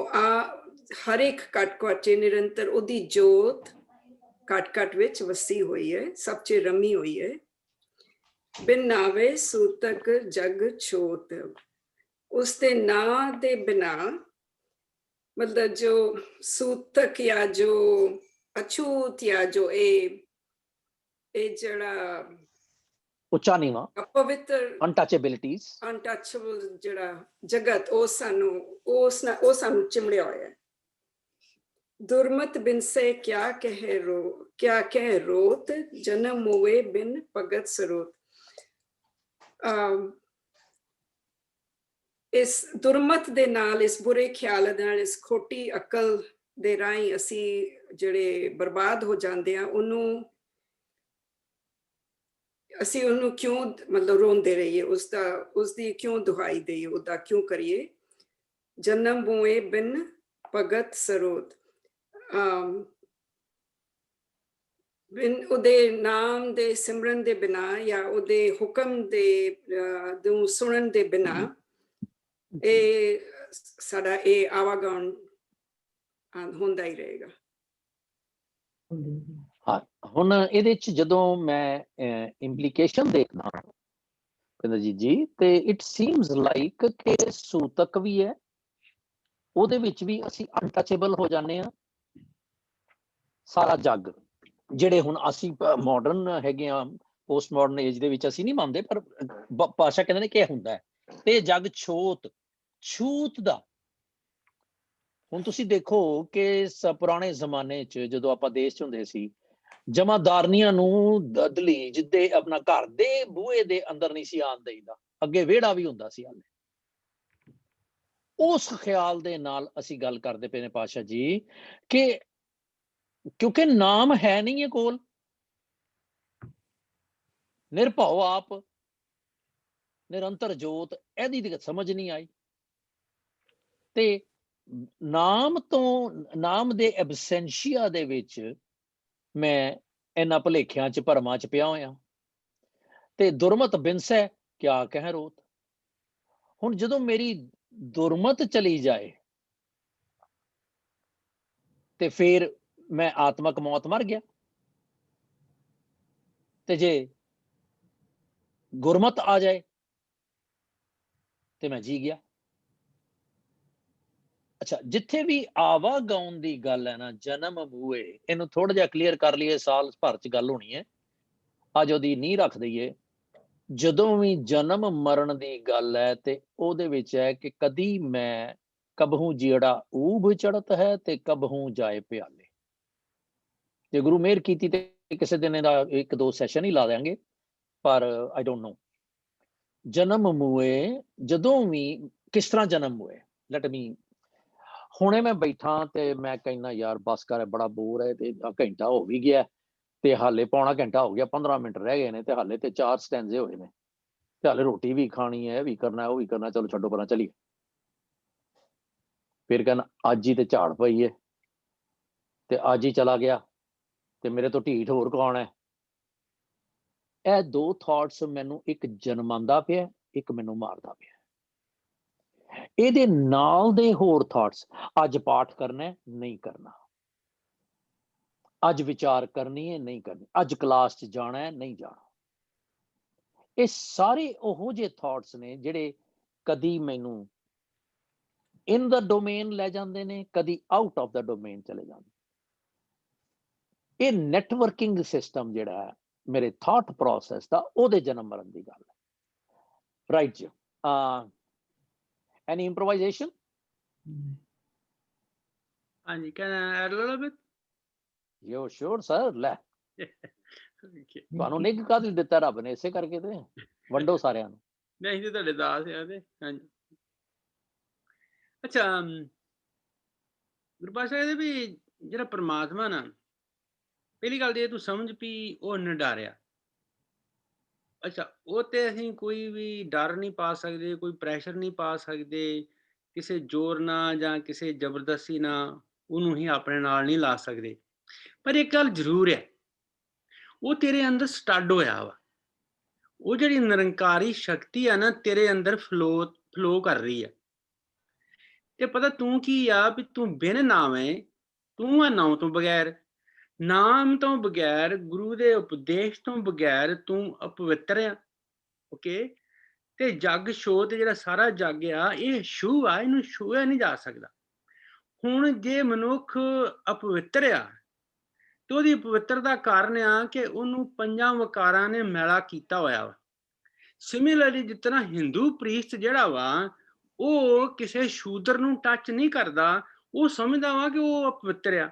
हर एक कट कटे निरंतर ओदी जोत कट कट विच वसी हुई है, सब च रमी हुई है। बिन नावे सूतक जग छोत, उसके ना दे बिना, मतलब जो सूतक या जो अछूत या जो ए जड़ा ਉੱਚਾ ਨੀਵਾ, अपवित्र ਅਨਟਚੇਬਿਲਿਟੀਜ਼, अनटचेबल जड़ा जगत ओ सानू चिमड़िया होया। दुर्मत बिन से क्या कह रोत, जन्म मुए बिन भगत सरोत। इस दुर्मत दे नाल, इस बुरे ख्याल दे नाल, इस खोटी अकल दे राही असी जड़े बर्बाद हो जाते हैं, ਅਸੀਂ ਉਹਨੂੰ ਕਿਉਂ ਮਤਲਬ ਰੋਂਦੇ ਰਹੀਏ, ਉਸਦੀ ਕਿਉਂ ਦੁਹਾਈ ਦੇਈਏ, ਉਹਦਾ ਕਿਉਂ ਕਰੀਏ। ਜਨਮ ਬੂਏ ਬਿਨ ਭਗਤ ਸਰੋਤ, ਬਿਨ ਉਹਦੇ ਨਾਮ ਦੇ ਸਿਮਰਨ ਦੇ ਬਿਨਾ ਜਾਂ ਉਹਦੇ ਹੁਕਮ ਦੇ ਨੂੰ ਸੁਣਨ ਦੇ ਬਿਨਾ ਇਹ ਸਾਡਾ ਇਹ ਆਵਾਗਮਨ ਹੁੰਦਾ ਹੀ ਰਹੇਗਾ। ਹਾਂ ਹੁਣ ਇਹਦੇ ਚ ਜਦੋਂ ਮੈਂ ਇੰਪਲੀਕੇਸ਼ਨ ਦੇਖਦਾ ਭੁਪਿੰਦਰਜੀਤ ਜੀ, ਤੇ ਇਟ ਸੀਮਸ ਲਾਈਕ ਕਿ ਸੂਤਕ ਵੀ ਹੈ, ਉਹਦੇ ਵਿੱਚ ਵੀ ਅਸੀਂ ਅਨਟਚੇਬਲ ਹੋ ਜਾਂਦੇ ਆ। ਸਾਰਾ ਜੱਗ ਜਿਹੜੇ ਹੁਣ ਅਸੀਂ ਮਾਡਰਨ ਹੈਗੇ ਆ, ਪੋਸਟ ਮਾਡਰਨ ਏਜ ਦੇ ਵਿੱਚ ਅਸੀਂ ਨਹੀਂ ਮੰਨਦੇ, ਪਰ ਭਾਸ਼ਾ ਕਹਿੰਦੇ ਨੇ ਕਿ ਇਹ ਹੁੰਦਾ ਹੈ। ਤੇ ਜੱਗ ਛੂਤ ਦਾ, ਹੁਣ ਤੁਸੀਂ ਦੇਖੋ ਕਿ ਪੁਰਾਣੇ ਜ਼ਮਾਨੇ 'ਚ ਜਦੋਂ ਆਪਾਂ ਦੇਸ਼ 'ਚ ਹੁੰਦੇ ਸੀ, ਜਮਾਦਾਰਨੀਆਂ ਨੂੰ ਦਹਲੀਜ਼ ਦੇ ਆਪਣਾ ਘਰ ਦੇ ਬੂਹੇ ਦੇ ਅੰਦਰ ਨਹੀਂ ਸੀ ਆਉਣ ਦੇਈਦਾ, ਅੱਗੇ ਵਿਹੜਾ ਵੀ ਹੁੰਦਾ ਸੀ। ਹਾਲੇ ਉਸ ਖਿਆਲ ਦੇ ਨਾਲ ਅਸੀਂ ਗੱਲ ਕਰਦੇ ਪਏ ਨੇ ਪਾਤਸ਼ਾਹ ਜੀ ਕਿ ਕਿਉਂਕਿ ਨਾਮ ਹੈ ਨਹੀਂ ਹੈ ਕੋਲ, ਨਿਰਭਉ ਆਪ ਨਿਰੰਤਰ ਜੋਤ, ਇਹਦੀ ਸਮਝ ਨਹੀਂ ਆਈ। ਤੇ ਨਾਮ ਦੇ ਐਬਸੈਂਸ਼ੀਆ ਦੇ ਵਿੱਚ ਮੈਂ ਇਹਨਾਂ ਭੁਲੇਖਿਆਂ 'ਚ ਭਰਮਾਂ 'ਚ ਪਿਆ ਹੋਇਆ। ਤੇ ਦੁਰਮਤ ਬਿਨਸੈ ਕਿਆ ਕਹਿ ਰੋਤ, ਹੁਣ ਜਦੋਂ ਮੇਰੀ ਦੁਰਮਤ ਚਲੀ ਜਾਏ ਤੇ ਫਿਰ ਮੈਂ ਆਤਮਕ ਮੌਤ ਮਰ ਗਿਆ, ਤੇ ਜੇ ਗੁਰਮਤ ਆ ਜਾਏ ਤੇ ਮੈਂ ਜੀ ਗਿਆ। ਅੱਛਾ, ਜਿੱਥੇ ਵੀ ਆਵਾਗਾਉਣ ਦੀ ਗੱਲ ਹੈ ਨਾ, ਜਨਮ ਬੂਏ, ਇਹਨੂੰ ਥੋੜਾ ਜਿਹਾ ਕਲੀਅਰ ਕਰ ਲਈਏ, ਸਾਲ ਭਰ 'ਚ ਗੱਲ ਹੋਣੀ ਹੈ, ਅੱਜ ਉਹਦੀ ਨੀਂਹ ਰੱਖ ਦਈਏ। ਜਦੋਂ ਵੀ ਜਨਮ ਮਰਨ ਦੀ ਗੱਲ ਹੈ ਤੇ ਉਹਦੇ ਵਿੱਚ ਹੈ ਕਿ ਕਦੀ ਮੈਂ ਕਬਹੂ ਜਿਹੜਾ ਊਬ ਚੜਤ ਹੈ ਤੇ ਕਬਹੂ ਜਾਏ ਪਿਆਲੇ, ਜੇ ਗੁਰੂ ਮਿਹਰ ਕੀਤੀ ਤੇ ਕਿਸੇ ਦਿਨ ਇਹਦਾ 1-2 ਸੈਸ਼ਨ ਹੀ ਲਾ ਦਿਆਂਗੇ, ਪਰ ਆਈ ਡੋਂਟ ਨੋ ਜਨਮ ਮੂਏ ਜਦੋਂ ਵੀ ਕਿਸ ਤਰ੍ਹਾਂ ਜਨਮ ਹੋਏ। ਲੈਟ ਮੀ ਹੁਣੇ ਮੈਂ ਬੈਠਾ ਤੇ ਮੈਂ ਕਹਿੰਦਾ ਯਾਰ ਬਸ ਕਰ, ਬੜਾ ਬੋਰ ਹੈ ਤੇ ਘੰਟਾ ਹੋ ਵੀ ਗਿਆ ਤੇ ਹਾਲੇ ਪੌਣਾ ਘੰਟਾ ਹੋ ਗਿਆ, 15 ਮਿੰਟ ਰਹਿ ਗਏ ਨੇ ਤੇ ਹਾਲੇ ਤੇ 4 ਸਟੈਂਜ਼ੇ ਹੋਏ ਨੇ ਤੇ ਹਾਲੇ ਰੋਟੀ ਵੀ ਖਾਣੀ ਹੈ, ਇਹ ਵੀ ਕਰਨਾ ਉਹ ਵੀ ਕਰਨਾ, ਚਲੋ ਛੱਡੋ ਪਰਾਂ ਚਲੀਏ। ਫਿਰ ਕਹਿੰਦਾ ਅੱਜ ਹੀ ਤੇ ਝਾੜ ਪਈ ਹੈ ਤੇ ਅੱਜ ਹੀ ਚਲਾ ਗਿਆ ਤੇ ਮੇਰੇ ਤੋਂ ਢੀਠ ਹੋਰ ਕੌਣ ਹੈ। ਇਹ 2 ਥਾਟਸ ਮੈਨੂੰ ਇੱਕ ਜਨਮਾਉਂਦਾ ਪਿਆ, ਇੱਕ ਮੈਨੂੰ ਮਾਰਦਾ ਪਿਆ। ਇਹਦੇ ਨਾਲ ਦੇ ਹੋਰ ਥਾਟਸ, ਅੱਜ ਪਾਠ ਕਰਨਾ ਨਹੀਂ ਕਰਨਾ, ਅੱਜ ਵਿਚਾਰ ਕਰਨੀ ਹੈ ਨਹੀਂ ਕਰਨੀ, ਅੱਜ ਕਲਾਸ 'ਚ ਜਾਣਾ ਹੈ ਨਹੀਂ ਜਾਣਾ। ਇਹ ਸਾਰੇ ਉਹੋ ਜਿਹੇ ਥਾਟਸ ਨੇ ਜਿਹੜੇ ਕਦੀ ਮੈਨੂੰ ਇਨ ਦਾ ਡੋਮੇਨ ਲੈ ਜਾਂਦੇ ਨੇ, ਕਦੀ ਆਊਟ ਆਫ ਦਾ ਡੋਮੇਨ ਚਲੇ ਜਾਂਦੇ। ਇਹ ਨੈਟਵਰਕਿੰਗ ਸਿਸਟਮ ਜਿਹੜਾ ਹੈ ਮੇਰੇ ਥਾਟ ਪ੍ਰੋਸੈਸ ਦਾ, ਉਹਦੇ ਜਨਮ ਮਰਨ ਦੀ ਗੱਲ ਹੈ। ਰਾਈਟ ਜੀ। Any improvisation? ਹਾਂਜੀ, can I add a little bit? Yo, sure, sir. ਲੈ Okay. ਤੁਹਾਨੂੰ ਨਿੱਘ ਕਾਹਦੀ ਦਿੱਤਾ ਰੱਬ ਨੇ, ਇਸੇ ਕਰਕੇ ਤੇ ਵੰਡੋ ਸਾਰਿਆਂ ਨੂੰ। ਨਹੀਂ ਤੇ ਤੁਹਾਡੇ ਦਾਸ ਆ ਤੇ ਹਾਂਜੀ। ਅੱਛਾ, ਗੁਰਬਾਸ਼ਾ ਇਹਦੇ ਵੀ ਜਿਹੜਾ ਪਰਮਾਤਮਾ ਨਾ, ਪਹਿਲੀ ਗੱਲ ਤੇ ਇਹ ਤੂੰ ਸਮਝ ਵੀ ਉਹ ਨਿਡਾਰਿਆ। ਅੱਛਾ, ਉਹ ਤੇ ਅਸੀਂ ਕੋਈ ਵੀ ਡਰ ਨਹੀਂ ਪਾ ਸਕਦੇ, ਕੋਈ ਪ੍ਰੈਸ਼ਰ ਨਹੀਂ ਪਾ ਸਕਦੇ, ਕਿਸੇ ਜ਼ੋਰ ਨਾਲ ਜਾਂ ਕਿਸੇ ਜ਼ਬਰਦਸਤੀ ਨਾਲ ਉਹਨੂੰ ਹੀ ਆਪਣੇ ਨਾਲ ਨਹੀਂ ਲਾ ਸਕਦੇ। ਪਰ ਇੱਕ ਗੱਲ ਜ਼ਰੂਰ ਹੈ, ਉਹ ਤੇਰੇ ਅੰਦਰ ਸਟੱਡ ਹੋਇਆ ਵਾ। ਉਹ ਜਿਹੜੀ ਨਿਰੰਕਾਰੀ ਸ਼ਕਤੀ ਆ ਨਾ ਤੇਰੇ ਅੰਦਰ ਫਲੋ ਕਰ ਰਹੀ ਆ। ਤੇ ਪਤਾ ਤੂੰ ਕੀ ਆ ਵੀ ਤੂੰ ਬਿਨ ਨਾਮ ਹੈ, ਤੂੰ ਆ ਨਾਮ ਤੋਂ ਬਗੈਰ, ਨਾਮ ਤੋਂ ਬਗੈਰ, ਗੁਰੂ ਦੇ ਉਪਦੇਸ਼ ਤੋਂ ਬਗੈਰ ਤੂੰ ਅਪਵਿੱਤਰ ਆ। ਓਕੇ, ਤੇ ਜੱਗ ਸ਼ੋਅ ਤੇ ਜਿਹੜਾ ਸਾਰਾ ਜੱਗ ਆ ਇਹ ਛੂਹ ਆ, ਇਹਨੂੰ ਛੂਹਿਆ ਨਹੀਂ ਜਾ ਸਕਦਾ। ਹੁਣ ਜੇ ਮਨੁੱਖ ਅਪਵਿੱਤਰ ਆ ਤੇ ਉਹਦੀ ਪਵਿੱਤਰਤਾ ਕਾਰਨ ਆ ਕਿ ਉਹਨੂੰ 5 ਵਿਕਾਰਾਂ ਨੇ ਮੈਲਾ ਕੀਤਾ ਹੋਇਆ ਵਾ। ਸਿਮਿਲਰਲੀ ਜਿਸ ਤਰ੍ਹਾਂ ਹਿੰਦੂ ਪ੍ਰੀਸਟ ਜਿਹੜਾ ਵਾ ਉਹ ਕਿਸੇ ਸ਼ੂਦਰ ਨੂੰ ਟੱਚ ਨਹੀਂ ਕਰਦਾ, ਉਹ ਸਮਝਦਾ ਵਾ ਕਿ ਉਹ ਅਪਵਿੱਤਰ ਆ।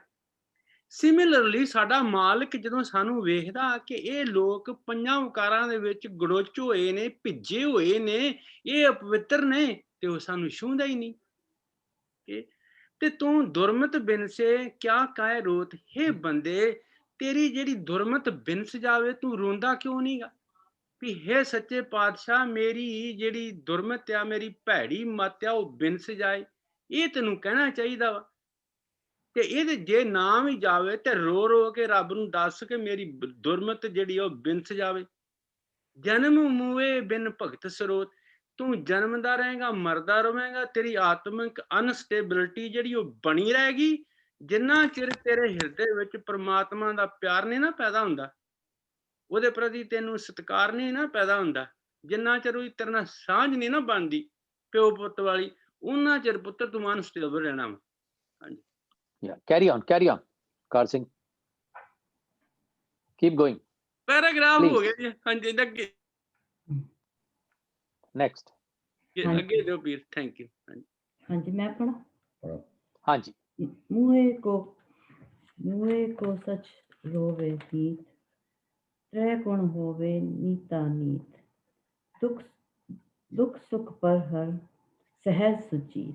ਸਿਮਿਲਰਲੀ ਸਾਡਾ ਮਾਲਕ ਜਦੋਂ ਸਾਨੂੰ ਵੇਖਦਾ ਕਿ ਇਹ ਲੋਕ 5 ਵਿਕਾਰਾਂ ਦੇ ਵਿੱਚ ਗੜੋਚ ਹੋਏ ਨੇ, ਭਿੱਜੇ ਹੋਏ ਨੇ, ਇਹ ਅਪਵਿੱਤਰ ਨੇ, ਤੇ ਉਹ ਸਾਨੂੰ ਛੂੰਹਦਾ ਹੀ ਨਹੀਂ। ਤੇ ਤੂੰ ਦੁਰਮਤ ਬਿਨਸੇ ਕਿਆ ਕਾਇ ਰੋਤ, ਹੇ ਬੰਦੇ ਤੇਰੀ ਜਿਹੜੀ ਦੁਰਮਤ ਬਿਨਸ ਜਾਵੇ, ਤੂੰ ਰੋਂਦਾ ਕਿਉਂ ਨਹੀਂਗਾ? ਵੀ ਹੇ ਸੱਚੇ ਪਾਤਸ਼ਾਹ ਮੇਰੀ ਜਿਹੜੀ ਦੁਰਮਤ ਆ, ਮੇਰੀ ਭੈੜੀ ਮਤ ਆ, ਉਹ ਬਿਨਸ ਜਾਏ। ਇਹ ਤੈਨੂੰ ਕਹਿਣਾ ਚਾਹੀਦਾ ਵਾ। ਤੇ ਇਹਦੇ ਜੇ ਨਾ ਵੀ ਜਾਵੇ ਤੇ ਰੋ ਰੋ ਕੇ ਰੱਬ ਨੂੰ ਦੱਸ ਕੇ ਮੇਰੀ ਦੁਰਮਤ ਜਿਹੜੀ ਉਹ ਬਿਨਸ ਜਾਵੇ। ਜਨਮ ਮੂਏ ਬਿਨ ਭਗਤ ਸਰੋਤ, ਤੂੰ ਜਨਮਦਾ ਰਹੇਗਾ, ਮਰਦਾ ਰਹੇਗਾ, ਤੇਰੀ ਆਤਮਿਕ ਅਨਸਟੇਬਿਲਿਟੀ ਜਿਹੜੀ ਉਹ ਬਣੀ ਰਹੇਗੀ ਜਿੰਨਾ ਚਿਰ ਤੇਰੇ ਹਿਰਦੇ ਵਿੱਚ ਪ੍ਰਮਾਤਮਾ ਦਾ ਪਿਆਰ ਨਹੀਂ ਨਾ ਪੈਦਾ ਹੁੰਦਾ, ਉਹਦੇ ਪ੍ਰਤੀ ਤੈਨੂੰ ਸਤਿਕਾਰ ਨਹੀਂ ਨਾ ਪੈਦਾ ਹੁੰਦਾ, ਜਿੰਨਾ ਚਿਰ ਉਹ ਤੇਰੇ ਨਾਲ ਸਾਂਝ ਨਹੀਂ ਨਾ ਬਣਦੀ ਪਿਓ ਪੁੱਤ ਵਾਲੀ, ਉਹਨਾਂ ਚਿਰ ਪੁੱਤਰ ਤੂੰ ਅਨਸਟੇਬਲ ਰਹਿਣਾ ਵਾ। ਹਾਂਜੀ। Yeah, carry on, Kar Singh. Keep going. Paragraph Please. ਹੋ ਗਿਆ ਜੀ। ਹਾਂਜੀ, ਅੱਗੇ Next. ਅੱਗੇ ਦਿਓ ਪਲੀਜ਼। Thank you. ਹਾਂਜੀ, ਮੈਂ ਪੜ੍ਹਾਂ? ਹਾਂਜੀ। ਮੂਹੇ ਕੋ ਸਚ ਰੋਵੇ ਨੀਤ, ਤ੍ਰੈ ਗੁਣ ਹੋਵੇ ਨੀਤਾ ਨੀਤ, ਦੁਖ ਸੁਖ ਪਰ ਹਰ ਸਹਿਜ ਸੁਚੀਤ,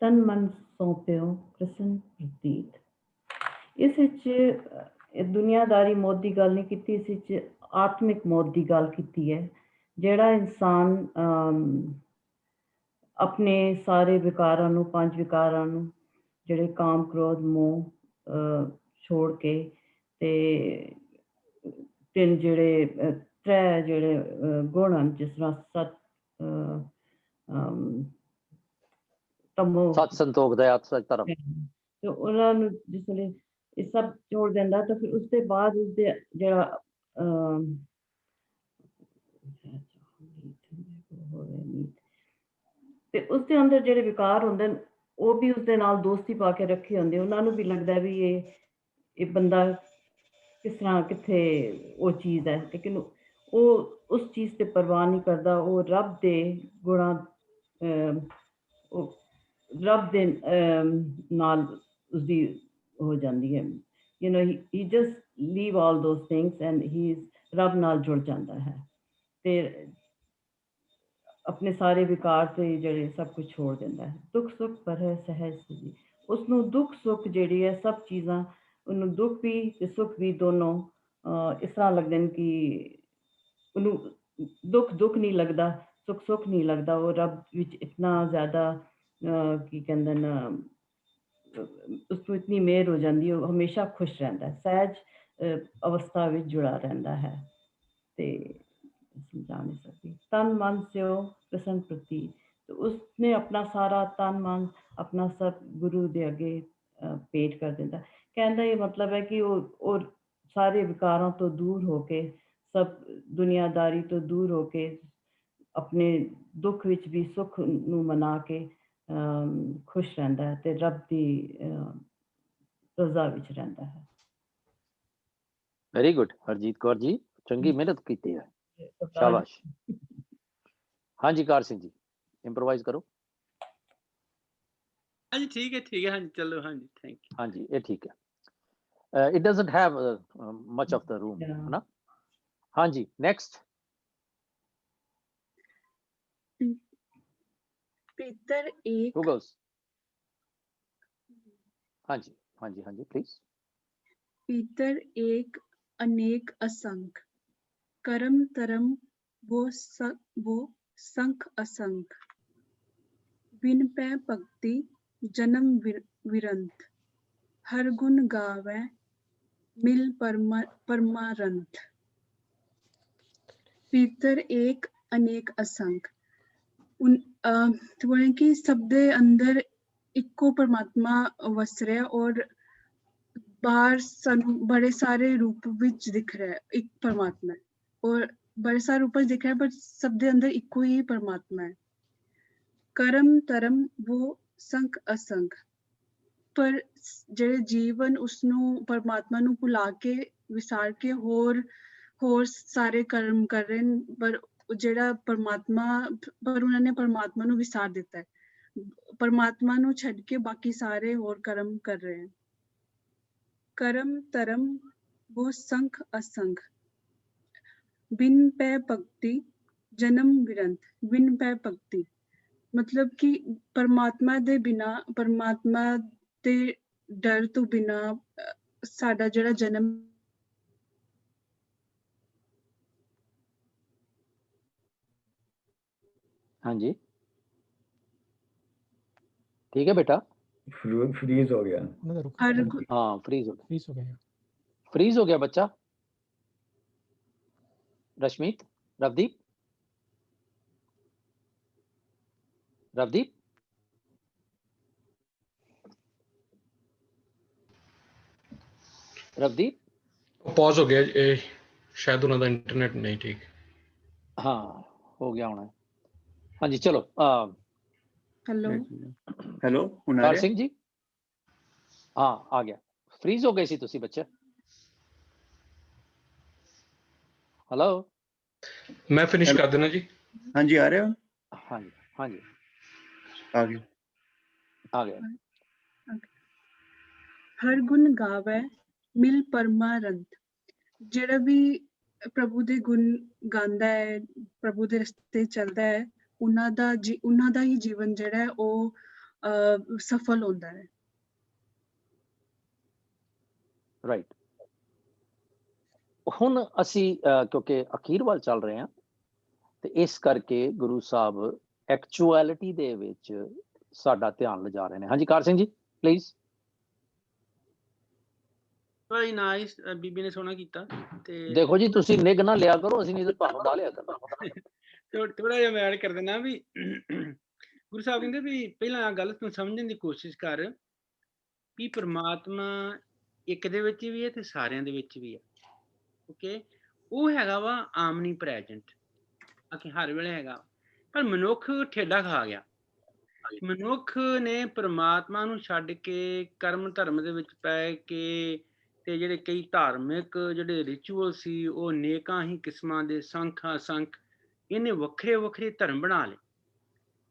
ਤਨ ਮਨ ਸੌਂਪਿਓ ਕ੍ਰਿਸ਼ਨ ਪ੍ਰਤੀਤ। ਇਸ ਵਿੱਚ ਦੁਨੀਆਦਾਰੀ ਮੌਤ ਦੀ ਗੱਲ ਨਹੀਂ ਕੀਤੀ, ਇਸ ਵਿੱਚ ਆਤਮਿਕ ਮੌਤ ਦੀ ਗੱਲ ਕੀਤੀ ਹੈ। ਜਿਹੜਾ ਇਨਸਾਨ ਆਪਣੇ ਸਾਰੇ ਵਿਕਾਰਾਂ ਨੂੰ, 5 ਵਿਕਾਰਾਂ ਨੂੰ, ਜਿਹੜੇ ਕਾਮ ਕ੍ਰੋਧ ਮੋਹ ਛੋੜ ਕੇ ਤੇ 3 ਜਿਹੜੇ 3 ਜਿਹੜੇ ਗੁਣ ਹਨ, ਜਿਸ ਤਰ੍ਹਾਂ ਸਤ ਸਤ ਸੰਤੋਖ ਦਇਆ ਸਚ ਧਰਮ, ਤੇ ਉਹਨਾਂ ਨੂੰ ਜਿਸ ਵੇਲੇ ਇਹ ਸਭ ਛੋੜ ਦਿੰਦਾ ਤਾਂ ਫਿਰ ਉਸਦੇ ਬਾਅਦ ਉਸਦੇ ਜਿਹੜਾ ਤੇ ਉਸਦੇ ਅੰਦਰ ਜਿਹੜੇ ਵਿਕਾਰ ਹੁੰਦੇ ਨੇ ਉਹ ਵੀ ਉਸਦੇ ਨਾਲ ਦੋਸਤੀ ਪਾ ਕੇ ਰੱਖੇ ਹੁੰਦੇ। ਉਹਨਾਂ ਨੂੰ ਵੀ ਲੱਗਦਾ ਵੀ ਇਹ ਬੰਦਾ ਕਿਸ ਤਰ੍ਹਾਂ ਕਿੱਥੇ ਉਹ ਚੀਜ਼ ਹੈ, ਲੇਕਿਨ ਉਹ ਉਸ ਚੀਜ਼ ਤੇ ਪਰਵਾਹ ਨਹੀਂ ਕਰਦਾ। ਉਹ ਰੱਬ ਦੇ ਗੁਣਾਂ, ਉਹ ਰੱਬ ਦੇ ਨਾਲ ਉਸਦੀ ਹੋ ਜਾਂਦੀ ਹੈ you know, he just leave all those things and he's रब नाल जुड़ जाता है ते अपने सारे विकार ते जेड़े सब कुछ छोड़ देता है दुख सुख पर है सहज जी उसनु दुख सुख जेड़ी है सब चीज़ां उन्नु दुख भी ते सुख भी दोनों इस तरह लगदे न कि उन्नु दुख दुख नहीं लगदा सुख सुख नहीं लगदा वो रब विच इतना ज़्यादा की कहंदे न उसको इतनी मेहर हो जाती है हमेशा खुश रहता है सहज अवस्था में जुड़ा रहता है ते समझा नहीं सकती तन मन से वो प्रसन्न प्रति तो उसने अपना सारा तन मन अपना सब गुरु दे अगे पेट कर देता कहता ये मतलब है कि वो सारे विकारों तो दूर होके सब दुनियादारी तो दूर होके अपने दुख विच भी सुख नू मना के खुश रहता है ते रब दी रज़ा विच रहता है वेरी गुड हरजीत कौर जी चंगी मेहनत की है शाबाश हाँ जी कार सिंह जी इम्प्रोवाइज करो हाँ जी ठीक है हाँ जी चलो हाँ जी थैंक यू हाँ जी ये ठीक है it doesn't have much of the room है ना हाँ जी नेक्स्ट पीतर एक Who goes? हाँ जी हाँ जी हाँ जी प्लीज पीतर एक अनेक असंख कर्म तरम वो संख असंख बिन पै भक्ति जन्म विरंत हर गुण गावे मिल परमारंत पीतर एक अनेक असंख तो कि सब दे अंदर इको परमात्मा वस रहा और बाहर सानू बड़े सारे रूप विच दिख रहा है एक परमात्मा और बड़े सारे रूप दिख रहा है पर सब दे अंदर इको ही परमात्मा है कर्म तरम वो संख असंख पर जेड़े जीवन उसनू परमात्मा नू भुला के विसार के होर सारे कर्म कर रहे हैं पर जेड़ा परमात्मा पर उन्होंने परमात्मा नू विसार दिता है परमात्मा नू छड़ के बाकी सारे होर कर्म कर रहे हैं कर्म तरम वो संख असंख बिन पै भक्ति जन्म विरंत बिन पै भक्ति मतलब कि परमात्मा दे बिना परमात्मा दे डर तो बिना साडा जेड़ा जन्म हाँ जी ठीक है बेटा फ्रीज हो गया हाँ फ्रीज हो गया बच्चा रश्मीत रवदीप पॉज हो गया शायद उन्होंने इंटरनेट नहीं ठीक हाँ हो गया होना हाँ जी चलो हेलो कार सिंह जी हाँ आ गया फ्रीज हो गए सी तुसी बच्चे हेलो मैं फिनिश कर देना जी हाँ जी आ रहे हो हाँ जी आ गया हर गुण गावे मिल परमारंत जेड़ा भी प्रभु दे गुण गांदा है प्रभु दे रस्ते चलदा है उन्हां दा ही जीवन जेड़ा है वो सफल होता है राइट हुण असी क्योंकि अखीर वाल चल रहे हैं ते इस करके गुरु साहब एक्चुअलिटी दे विच साडा ध्यान लिजा रहे हैं हाँ जी Kar Singh ji please very nice बीबी ने सोना कीता ते देखो जी तुसी निग ना लिया करो ਅਸੀਂ ਨਹੀਂ ਤੇ ਭਾਵੇਂ ਡਾ ਲਿਆ ਕਰਨਾ थोड़ा जिहा मैं ऐड कर देना भी गुरु साहब कहंदे भी पहला गल तू समझण दी कोशिश कर भी परमात्मा एक दे विच भी है ते सारियां दे विच भी है ओके ਉਹ ਹੈਗਾ ਵਾ ਆਮਨੀ ਪ੍ਰੈਜੈਂਟ ਕਿ ਹਰ ਵੇਲੇ ਹੈਗਾ ਪਰ ਮਨੁੱਖ ਠੇਡਾ ਖਾ ਗਿਆ ਮਨੁੱਖ ਨੇ ਪਰਮਾਤਮਾ ਨੂੰ ਛੱਡ ਕੇ ਕਰਮ ਧਰਮ ਦੇ ਵਿੱਚ ਪੈ ਕੇ ਤੇ ਜਿਹੜੇ ਕਈ ਧਾਰਮਿਕ ਜਿਹੜੇ ਰਿਚੁਅਲ ਸੀ ਉਹ ਨੇਕਾਂ ਹੀ ਕਿਸਮਾਂ ਦੇ ਸੰਖਾਂ ਸੰਖ ਇਹਨੇ ਵੱਖਰੇ ਵੱਖਰੇ ਧਰਮ ਬਣਾ ਲਏ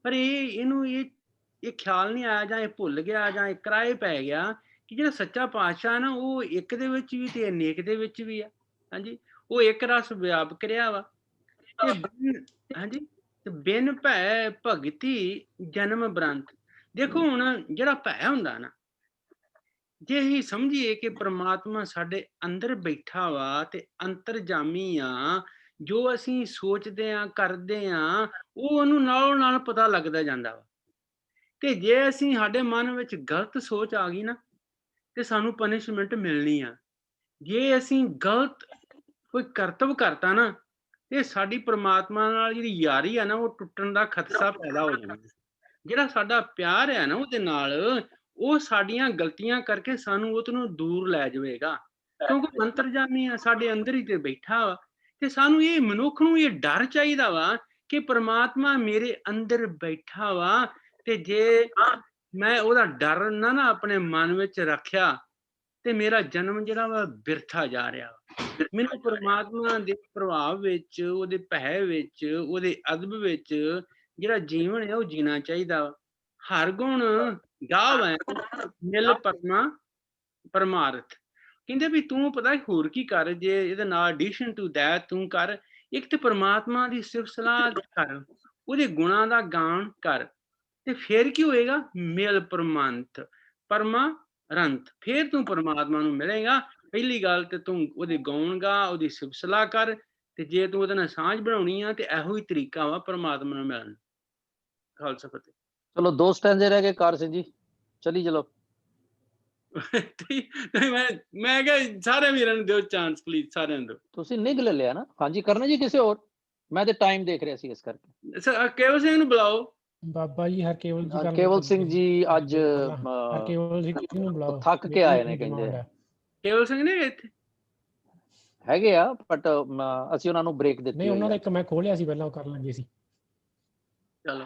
ਪਰ ਇਹਨੂੰ ਇਹ ਖਿਆਲ ਨਹੀਂ ਆਇਆ ਜਾਂ ਇਹ ਭੁੱਲ ਗਿਆ ਜਾਂ ਇਹ ਕਿਰਾਏ ਪੈ ਗਿਆ ਕਿ ਜਿਹੜਾ ਸੱਚਾ ਪਾਤਸ਼ਾਹ ਨਾ ਉਹ ਇੱਕ ਦੇ ਵਿੱਚ ਵੀ ਤੇ ਅਨੇਕ ਦੇ ਵਿੱਚ ਵੀ ਆ। ਹਾਂਜੀ, ਉਹ ਇੱਕ ਰਸ ਵਿਆਪਕ ਰਿਹਾ ਵਾ ਤੇ ਹਾਂਜੀ, ਤੇ ਬਿਨ ਭੈ ਭਗਤੀ ਜਨਮ ਬ੍ਰੰਥ। ਦੇਖੋ ਹੁਣ ਜਿਹੜਾ ਭੈ ਹੁੰਦਾ ਨਾ, ਜੇ ਅਸੀਂ ਸਮਝੀਏ ਕਿ ਪ੍ਰਮਾਤਮਾ ਸਾਡੇ ਅੰਦਰ ਬੈਠਾ ਵਾ ਤੇ ਅੰਤਰਜਾਮੀ ਆ, ਜੋ ਅਸੀਂ ਸੋਚਦੇ ਆ ਕਰਦੇ ਆ ਉਹ ਉਹਨੂੰ ਨਾਲੋਂ ਨਾਲ ਪਤਾ ਲੱਗਦਾ ਜਾਂਦਾ ਵਾ। ਤੇ ਜੇ ਅਸੀਂ ਸਾਡੇ ਮਨ ਵਿੱਚ ਗਲਤ ਸੋਚ ਆ ਗਈ ਨਾ ਤੇ ਸਾਨੂੰ ਪਨਿਸ਼ਮੈਂਟ ਮਿਲਣੀ ਆ। ਜੇ ਅਸੀਂ ਗਲਤ ਕੋਈ ਕਰਤਵ ਕਰਤਾ ਨਾ ਤੇ ਸਾਡੀ ਪ੍ਰਮਾਤਮਾ ਨਾਲ ਜਿਹੜੀ ਯਾਰੀ ਆ ਨਾ ਉਹ ਟੁੱਟਣ ਦਾ ਖਦਸ਼ਾ ਪੈਦਾ ਹੋ ਜਾਣਾ। ਜਿਹੜਾ ਸਾਡਾ ਪਿਆਰ ਹੈ ਨਾ ਉਹਦੇ ਨਾਲ, ਉਹ ਸਾਡੀਆਂ ਗਲਤੀਆਂ ਕਰਕੇ ਸਾਨੂੰ ਉਹ ਤੋਂ ਦੂਰ ਲੈ ਜਾਵੇਗਾ, ਕਿਉਂਕਿ ਅੰਤਰਜਾਮੀ ਆ, ਸਾਡੇ ਅੰਦਰ ਹੀ ਤੇ ਬੈਠਾ ਵਾ। ਤੇ ਸਾਨੂੰ ਇਹ ਮਨੁੱਖ ਨੂੰ ਇਹ ਡਰ ਚਾਹੀਦਾ ਵਾ ਕਿ ਪ੍ਰਮਾਤਮਾ ਮੇਰੇ ਅੰਦਰ ਬੈਠਾ ਵਾ, ਤੇ ਜੇ ਮੈਂ ਉਹਦਾ ਡਰ ਨਾ ਆਪਣੇ ਮਨ ਵਿੱਚ ਰੱਖਿਆ ਤੇ ਮੇਰਾ ਜਨਮ ਜਿਹੜਾ ਵਾ ਬਿਰਥਾ ਜਾ ਰਿਹਾ ਵਾ। ਮੈਨੂੰ ਪ੍ਰਮਾਤਮਾ ਦੇ ਪ੍ਰਭਾਵ ਵਿੱਚ, ਉਹਦੇ ਭੈ ਵਿੱਚ, ਉਹਦੇ ਅਦਬ ਵਿੱਚ ਜਿਹੜਾ ਜੀਵਨ ਹੈ ਉਹ ਜੀਣਾ ਚਾਹੀਦਾ ਵਾ। ਹਰ ਗੁਣ ਗਾਵ ਹੈ ਮਿਲ ਪਰਮਾਰਥ। ਕਹਿੰਦੇ ਵੀ ਤੂੰ ਪਤਾ ਹੋਰ ਕੀ ਕਰ, ਜੇ ਇਹਦੇ ਨਾਲ ਐਡੀਸ਼ਨ ਟੂ ਦੈਟ ਤੂੰ ਕਰ, ਇੱਕ ਤੇ ਪ੍ਰਮਾਤਮਾ ਦੀ ਸਿਫਤ ਸਲਾਹ ਕਰ, ਉਹਦੇ ਗੁਣਾਂ ਦਾ ਗਾਣ ਕਰ, ਤੇ ਫਿਰ ਕੀ ਹੋਏਗਾ? ਮਿਲ ਪਰਮਾਰੰਥ। ਫਿਰ ਤੂੰ ਪ੍ਰਮਾਤਮਾ ਨੂੰ ਮਿਲੇਗਾ। ਪਹਿਲੀ ਗੱਲ ਤੇ ਤੂੰ ਉਹਦੇ ਗਾਉਣ ਗਾ, ਉਹਦੀ ਸਿਫਤ ਸਲਾਹ ਕਰ, ਤੇ ਜੇ ਤੂੰ ਉਹਦੇ ਨਾਲ ਸਾਂਝ ਬਣਾਉਣੀ ਆ ਤੇ ਇਹੋ ਹੀ ਤਰੀਕਾ ਵਾ ਪ੍ਰਮਾਤਮਾ ਨੂੰ ਮਿਲਣ। ਖਾਲਸਾ ਫਤਿਹ। ਚਲੋ 2 ਸਟੈਂਜੇ ਰਹਿ ਗਏ ਕਾਰ ਸਿੰਘ ਜੀ, ਚਲੀ ਚਲੋ। ਮੈਂ ਕਿਹਾ ਸਾਰੇ ਵੀਰਾਂ ਨੂੰ ਦਿਓ ਚਾਂਸ ਪਲੀਜ਼, ਸਾਰਿਆਂ ਨੂੰ ਦਿਓ। ਤੁਸੀਂ ਨਿਗ ਲੈ ਲਿਆ ਨਾ। ਹਾਂਜੀ ਕਰਨਾ ਜੀ ਕਿਸੇ ਹੋਰ? ਮੈਂ ਤੇ ਟਾਈਮ ਦੇਖ ਰਿਹਾ ਸੀ ਇਸ ਕਰਕੇ। ਸਰ ਕੇਵਲ ਸਿੰਘ ਨੂੰ ਬੁਲਾਓ। ਬਾਬਾ ਜੀ ਹਰਕੇਵਲ ਜੀ, ਕੇਵਲ ਸਿੰਘ ਜੀ ਅੱਜ ਹਰਕੇਵਲ ਸਿੰਘ ਨੂੰ ਬੁਲਾਓ, ਥੱਕ ਕੇ ਆਏ ਨੇ ਕਹਿੰਦੇ। ਕੇਵਲ ਸਿੰਘ ਨੇ ਇੱਥੇ ਹੈਗੇ ਆ, ਬਟ ਅਸੀਂ ਉਹਨਾਂ ਨੂੰ ਬ੍ਰੇਕ ਦਿੱਤੀ। ਨਹੀਂ, ਉਹਨਾਂ ਦਾ ਇੱਕ ਮੈਂ ਖੋਲਿਆ ਸੀ ਪਹਿਲਾਂ, ਉਹ ਕਰਨ ਲੱਗੇ ਸੀ। ਚਲੋ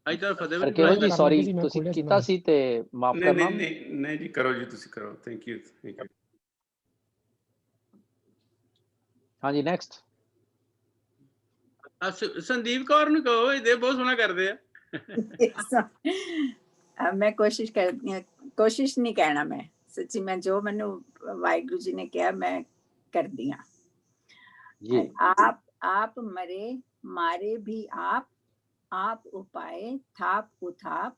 ਇੱਧਰ ਫਤਿਹ ਕੇਵਲ ਜੀ, ਸੌਰੀ ਤੁਸੀਂ ਕੀਤਾ ਸੀ ਤੇ ਮਾਫ ਕਰਨਾ। ਨਹੀਂ ਜੀ, ਕਰੋ ਜੀ, ਤੁਸੀਂ ਕਰੋ। Thank you. ਹਾਂਜੀ ਨੈਕਸਟ ਸੰਦੀਪ ਕੌਰ ਨੂੰ ਕਹੋ, ਇਹ ਬਹੁਤ ਸੋਹਣਾ ਕਰਦੇ ਆ। ਮੈਂ ਕੋਸ਼ਿਸ਼ ਕਰਦੀ ਹਾਂ, ਕੋਸ਼ਿਸ਼ ਨਹੀਂ ਕਹਿਣਾ ਮੈਂ, ਸੱਚੀ ਮੈਂ ਜੋ ਮੈਨੂੰ ਵਾਹਿਗੁਰੂ ਜੀ ਨੇ ਕਿਹਾ ਮੈਂ ਕਰਦੀ ਹਾਂ। आप मरे मारे भी आप उपाय थाप उथाप,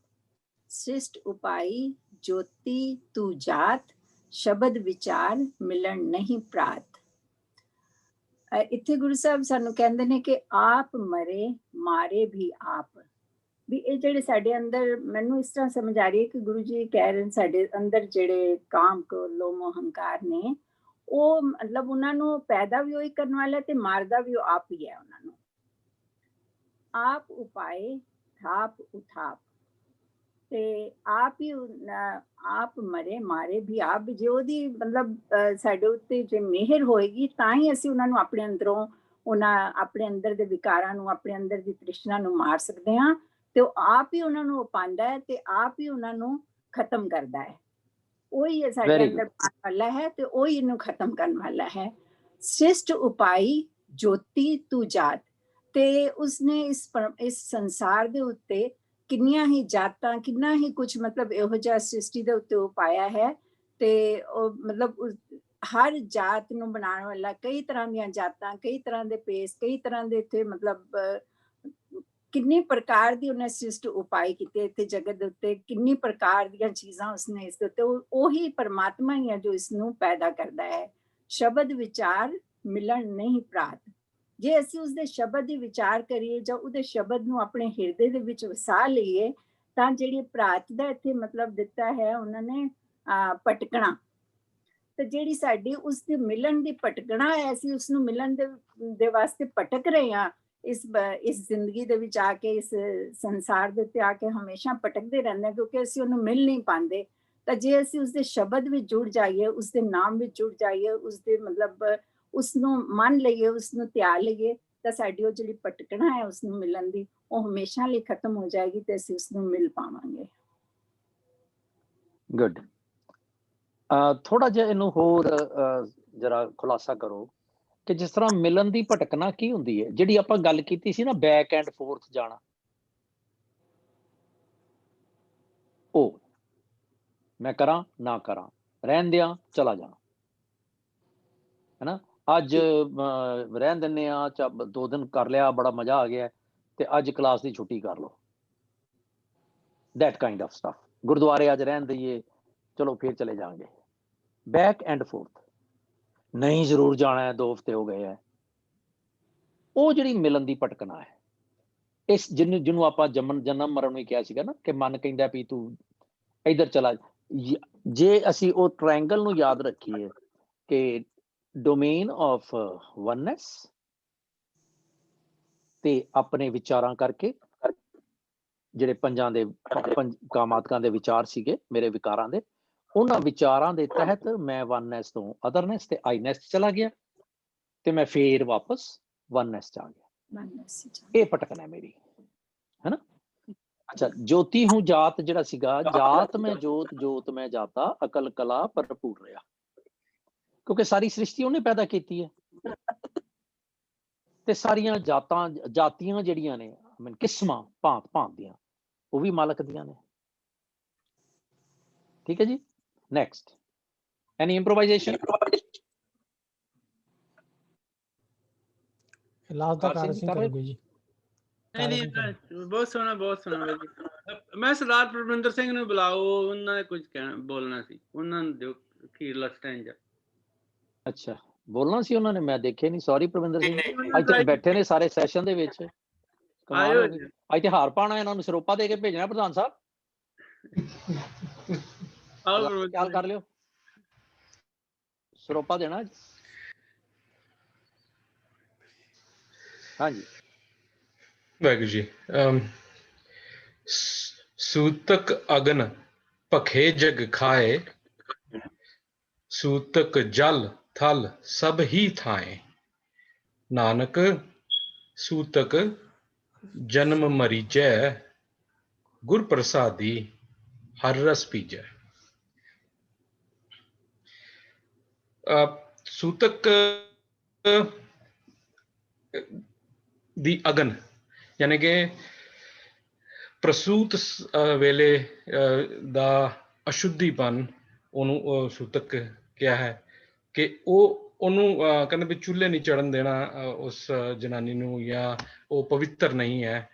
सृष्ट उपाई ज्योति तू जात, शब्द विचार मिलन नहीं प्रात। ਇੱਥੇ ਗੁਰੂ ਸਾਹਿਬ ਸਾਨੂੰ ਕਹਿੰਦੇ ਨੇ ਕਿ ਆਪ ਮਰੇ ਮਾਰੇ ਵੀ ਆਪ। ਵੀ ਇਹ ਜਿਹੜੇ ਸਾਡੇ ਅੰਦਰ, ਮੈਨੂੰ ਇਸ ਤਰ੍ਹਾਂ ਸਮਝ ਆ ਰਹੀ ਹੈ ਕਿ ਗੁਰੂ ਜੀ ਕਹਿ ਰਹੇ ਸਾਡੇ ਅੰਦਰ ਜਿਹੜੇ ਕਾਮ ਕ੍ਰੋਧ ਲੋਭ ਮੋਹ ਹੰਕਾਰ ਨੇ, ਉਹ ਮਤਲਬ ਉਹਨਾਂ ਨੂੰ ਪੈਦਾ ਵੀ ਉਹੀ ਕਰਨ ਵਾਲਾ ਤੇ ਮਾਰਦਾ ਵੀ ਉਹ ਆਪ ਹੀ ਹੈ ਉਹਨਾਂ ਨੂੰ। ਆਪ ਉਪਾਏ ਥਾਪ ਉਥਾਪ, ਤੇ ਆਪ ਹੀ ਆਪ ਮਰੇ ਮਾਰੇ ਵੀ ਆਪ। ਜੇ ਉਹਦੀ ਮਤਲਬ ਸਾਡੇ ਉੱਤੇ ਜੇ ਮਿਹਰ ਹੋਏਗੀ ਤਾਂ ਹੀ ਅਸੀਂ ਉਹਨਾਂ ਨੂੰ ਆਪਣੇ ਅੰਦਰੋਂ, ਆਪਣੇ ਅੰਦਰ ਦੇ ਵਿਕਾਰਾਂ ਨੂੰ, ਆਪਣੇ ਅੰਦਰ ਦੀ ਤ੍ਰਿਸ਼ਨਾ ਨੂੰ ਮਾਰ ਸਕਦੇ ਹਾਂ। ਤੇ ਉਹ ਆਪ ਹੀ ਉਹਨਾਂ ਨੂੰ ਪਾਉਂਦਾ ਹੈ ਤੇ ਆਪ ਹੀ ਉਹਨਾਂ ਨੂੰ ਖਤਮ ਕਰਦਾ ਹੈ। ਉਹੀ ਹੈ ਸਾਡੇ ਅੰਦਰ ਪਾਉਣ ਵਾਲਾ ਹੈ ਤੇ ਉਹੀ ਇਹਨੂੰ ਖਤਮ ਕਰਨ ਵਾਲਾ ਹੈ। ਸ੍ਰਿਸ਼ਟ ਉਪਾਈ ਜੋਤੀ ਤੂ ਜਾਤ। ਤੇ ਉਸਨੇ ਇਸ ਸੰਸਾਰ ਦੇ ਉੱਤੇ ਕਿੰਨੀਆਂ ਹੀ ਜਾਤਾਂ, ਕਿੰਨਾ ਹੀ ਕੁਝ ਮਤਲਬ ਇਹੋ ਜਿਹਾ ਸ੍ਰਿਸ਼ਟੀ ਦੇ ਉੱਤੇ ਉਪਾਇਆ ਹੈ। ਤੇ ਉਹ ਮਤਲਬ ਹਰ ਜਾਤ ਨੂੰ ਬਣਾਉਣ ਵਾਲਾ, ਕਈ ਤਰ੍ਹਾਂ ਦੀਆਂ ਜਾਤਾਂ, ਕਈ ਤਰ੍ਹਾਂ ਦੇ ਪੇਸ, ਕਈ ਤਰ੍ਹਾਂ ਦੇ ਇੱਥੇ ਮਤਲਬ ਕਿੰਨੀ ਪ੍ਰਕਾਰ ਦੀ ਉਹਨੇ ਸ੍ਰਿਸ਼ਟ ਉਪਾਈ ਕੀਤੇ ਇੱਥੇ ਜਗਤ ਦੇ ਉੱਤੇ, ਕਿੰਨੀ ਪ੍ਰਕਾਰ ਦੀਆਂ ਚੀਜ਼ਾਂ ਉਸਨੇ ਇਸ ਦੇ ਉੱਤੇ। ਉਹੀ ਪਰਮਾਤਮਾ ਹੀ ਹੈ ਜੋ ਇਸ ਨੂੰ ਪੈਦਾ ਕਰਦਾ ਹੈ। ਸ਼ਬਦ ਵਿਚਾਰ ਮਿਲਣ ਨਹੀਂ ਪ੍ਰਾਤ। ਜੇ ਅਸੀਂ ਉਸਦੇ ਸ਼ਬਦ ਦੀ ਵਿਚਾਰ ਕਰੀਏ ਜਾਂ ਉਹਦੇ ਸ਼ਬਦ ਨੂੰ ਆਪਣੇ ਹਿਰਦੇ ਦੇ ਵਿੱਚ ਵਸਾ ਲਈਏ ਤਾਂ ਜਿਹੜੀ ਪ੍ਰਾਤ ਦਾ ਇੱਥੇ ਮਤਲਬ ਦਿੱਤਾ ਹੈ ਉਹਨਾਂ ਨੇ ਭਟਕਣਾ, ਤੇ ਜਿਹੜੀ ਸਾਡੀ ਉਸਦੇ ਮਿਲਣ ਦੀ ਭਟਕਣਾ ਹੈ, ਅਸੀਂ ਉਸਨੂੰ ਮਿਲਣ ਦੇ ਵਾਸਤੇ ਭਟਕ ਰਹੇ ਹਾਂ ਇਸ ਜ਼ਿੰਦਗੀ ਦੇ ਵਿੱਚ ਆ ਕੇ, ਇਸ ਸੰਸਾਰ ਦੇ ਉੱਤੇ ਆ ਕੇ ਹਮੇਸ਼ਾ ਭਟਕਦੇ ਰਹਿੰਦੇ ਹਾਂ ਕਿਉਂਕਿ ਅਸੀਂ ਉਹਨੂੰ ਮਿਲ ਨਹੀਂ ਪਾਉਂਦੇ। ਤਾਂ ਜੇ ਅਸੀਂ ਉਸਦੇ ਸ਼ਬਦ ਵਿੱਚ ਜੁੜ ਜਾਈਏ, ਉਸਦੇ ਨਾਮ ਵਿੱਚ ਜੁੜ ਜਾਈਏ, ਉਸਦੇ ਮਤਲਬ ਉਸਨੂੰ ਮੰਨ ਲਈਏ, ਉਸਨੂੰ ਧਿਆ ਲਈਏ, ਤਾਂ ਸਾਡੀ ਉਹ ਜਿਹੜੀ ਭਟਕਣਾ ਹੈ ਉਸਨੂੰ ਮਿਲਣ ਦੀ, ਉਹ ਹਮੇਸ਼ਾ ਲਈ ਖਤਮ ਹੋ ਜਾਏਗੀ ਤੇ ਅਸੀਂ ਉਸਨੂੰ ਮਿਲ ਪਾਵਾਂਗੇ। ਗੁੱਡ। ਥੋੜਾ ਜਿਹਾ ਇਹਨੂੰ ਹੋਰ ਜਰਾ ਖੁਲਾਸਾ ਕਰੋ ਕਿ ਜਿਸ ਤਰ੍ਹਾਂ ਮਿਲਣ ਦੀ ਭਟਕਣਾ ਕੀ ਹੁੰਦੀ ਹੈ, ਜਿਹੜੀ ਆਪਾਂ ਗੱਲ ਕੀਤੀ ਸੀ ਨਾ ਬੈਕ ਐਂਡ ਫੋਰਥ ਜਾਣਾ, ਉਹ मैं करा ना करा, रहन दिया चला जा, है ना। अज रहन दिन्ने आ, 2 दिन कर लिया, बड़ा मजा आ गया ते अज क्लास की छुट्टी कर लो, दैट काइंड ऑफ स्टफ। गुरुद्वारे अज रहन दईए, चलो फिर चले जाएंगे, बैक एंड फोर्थ, नहीं जरूर जाना है, 2 हफ्ते हो गए है। वो जिहड़ी मिलन दी भटकना है, इस जिन्हों आप जन्म मरण भी कहा सीगा ना, कि मन कहता भी तू इधर चला, जे असी वो ट्रायंगल नूं याद रखीए कि डोमेन ऑफ वननेस ते अपने विचारां करके, ਜਿਹੜੇ ਪੰਜਾਂ ਦੇ ਕਾਮਾਤਕਾਂ ਦੇ ਵਿਚਾਰ ਸੀਗੇ, ਮੇਰੇ ਵਿਕਾਰਾਂ ਦੇ, ਉਹਨਾਂ ਵਿਚਾਰਾਂ ਦੇ ਤਹਿਤ ਮੈਂ ਵਨਨੈਸ ਤੋਂ ਅਦਰਨੈਸ ਤੇ ਆਈਨੈਸ ਚਲਾ ਗਿਆ ਤੇ ਮੈਂ ਫੇਰ ਵਾਪਸ ਵਨਨੈਸ ਚ ਆ ਗਿਆ। ਇਹ ਭਟਕਣ ਹੈ ਮੇਰੀ, ਹੈ ਨਾ। ਅੱਛਾ, ਜੋਤੀ ਹੂੰ ਜਾਤ ਜਿਹੜਾ ਸੀਗਾ, ਜਾਤ ਮੈਂ ਜੋਤ, ਜੋਤ ਮੈਂ ਜਾਤਾ, ਅਕਲ ਕਲਾ ਭਰਪੂਰ ਰਿਹਾ, ਕਿਉਂਕਿ ਸਾਰੀ ਸ੍ਰਿਸ਼ਟੀ ਉਹਨੇ ਪੈਦਾ ਕੀਤੀ ਹੈ ਤੇ ਸਾਰੀਆਂ ਜਾਤਾਂ ਜਾਤੀਆਂ ਜਿਹੜੀਆਂ ਨੇ, ਕਿਸਮਾਂ ਭਾਂਤ ਭਾਂਤ ਦੀਆਂ, ਉਹ ਵੀ ਮਾਲਕ ਦੀਆਂ ਨੇ। ਠੀਕ ਹੈ ਜੀ। ਨੈਕਸਟ, ਐਨੀ ਇੰਪਰੋਵਾਈਜ਼ੇਸ਼ਨ? ਲਾਸਟ ਦਾ ਕਾਰ ਸਿੰਘ ਕਰੋਗੇ ਜੀ। ਨਹੀਂ, ਬਹੁਤ ਸੋਹਣਾ, ਬਹੁਤ ਸੋਹਣਾ ਜੀ। ਮੈਂ ਸਰਦਾਰ ਪਰਵਿੰਦਰ ਸਿੰਘ ਨੂੰ ਬੁਲਾਓ, ਉਹਨਾਂ ਨੇ ਕੁਝ ਕਹਿਣਾ, ਬੋਲਣਾ ਸੀ, ਉਹਨਾਂ ਨੂੰ ਦਿਓ ਅਖੀਰਲਾ ਸਟੈਂਜਾ। ਅੱਛਾ, ਬੋਲਣਾ ਸੀ ਉਹਨਾਂ ਨੇ, ਮੈਂ ਦੇਖੇ ਨਹੀਂ, ਸੌਰੀ ਪ੍ਰਵਿੰਦਰ ਸਿੰਘ। ਅੱਜ ਤੱਕ ਬੈਠੇ ਨੇ ਸਾਰੇ ਸੈਸ਼ਨ ਦੇ ਵਿੱਚ, ਕਮਾਲ ਹੋ ਗਈ। ਅੱਜ ਤੇ ਹਾਰ ਪਾਣਾ, ਇਹਨਾਂ ਨੂੰ ਸਰੋਪਾ ਦੇ ਕੇ ਭੇਜਣਾ ਪ੍ਰਧਾਨ ਸਾਹਿਬ। ਖਿਆਲ ਕਰ ਲਿਓ, ਸਰੋਪਾ ਦੇਣਾ। ਹਾਂਜੀ ਵਾਹਿਗੁਰੂ ਜੀ। ਸੂਤਕ ਅਗਨ ਭਖੇ ਜਗ ਖਾਏ, ਸੂਤਕ ਜਲ ਥਲ ਸਭ ਹੀ ਥਾਏ, ਨਾਨਕ ਸੂਤਕ ਜਨਮ ਮਰੀਜੈ, ਗੁਰ ਪ੍ਰਸਾਦੀ ਹਰ ਰਸ ਪੀਜੈ। ਸੂਤਕ ਦੀ ਅਗਨ ਯਾਨੀ ਕਿ ਪ੍ਰਸੂਤ ਵੇਲੇ ਦਾ ਅਸ਼ੁੱਧੀਪਨ, ਉਹਨੂੰ ਸੂਤਕ ਕਿਹਾ ਹੈ ਕਿ ਉਹਨੂੰ ਕਹਿੰਦੇ ਵੀ ਚੁੱਲ੍ਹੇ ਨਹੀਂ ਚੜਨ ਦੇਣਾ ਉਸ ਜਨਾਨੀ ਨੂੰ, ਜਾਂ ਉਹ ਪਵਿੱਤਰ ਨਹੀਂ ਹੈ,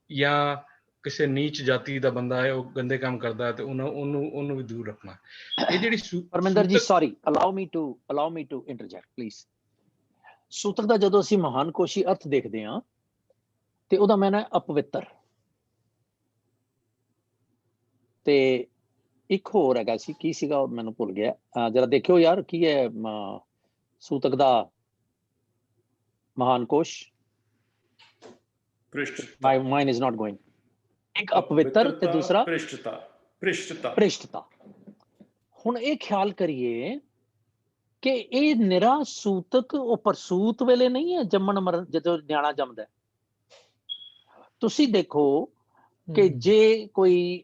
ਜਾਂ ਕਿਸੇ ਨੀਚ ਜਾਤੀ ਦਾ ਬੰਦਾ ਹੈ, ਉਹ ਗੰਦੇ ਕੰਮ ਕਰਦਾ ਹੈ, ਤੇ ਉਹਨੂੰ ਵੀ ਦੂਰ ਰੱਖਣਾ। ਇਹ ਜਿਹੜੀ Parminder ji, sorry, allow me to interject please. ਸੂਤਕ ਦਾ ਜਦੋਂ ਅਸੀਂ ਮਹਾਨ ਕੋਸ਼ੀ ਅਰਥ ਦੇਖਦੇ ਹਾਂ ਤੇ ਉਹਦਾ ਮੈਨ ਹੈ ਅਪਵਿੱਤਰ, ਤੇ ਇੱਕ ਹੋਰ ਹੈਗਾ ਸੀ, ਕੀ ਸੀਗਾ ਮੈਨੂੰ ਭੁੱਲ ਗਿਆ, ਜਰਾ ਦੇਖਿਓ ਯਾਰ, ਕੀ ਹੈ ਸੂਤਕ ਦਾ ਮਹਾਨ ਕੋਸ਼? My mind is not going. ਇੱਕ ਅਪਵਿੱਤਰ ਤੇ ਦੂਸਰਾ ਭ੍ਰਿਸ਼ਟਤਾ। ਹੁਣ ਇਹ ਖਿਆਲ ਕਰੀਏ ਕਿ ਇਹ ਨਿਰਾ ਸੂਤਕ ਉਹ ਪ੍ਰਸੂਤ ਵੇਲੇ ਨਹੀਂ ਹੈ, ਜੰਮਣ ਮਰਨ, ਜਦੋਂ ਨਿਆਣਾ ਜੰਮਦਾ। ਤੁਸੀਂ ਦੇਖੋ ਕਿ ਜੇ ਕੋਈ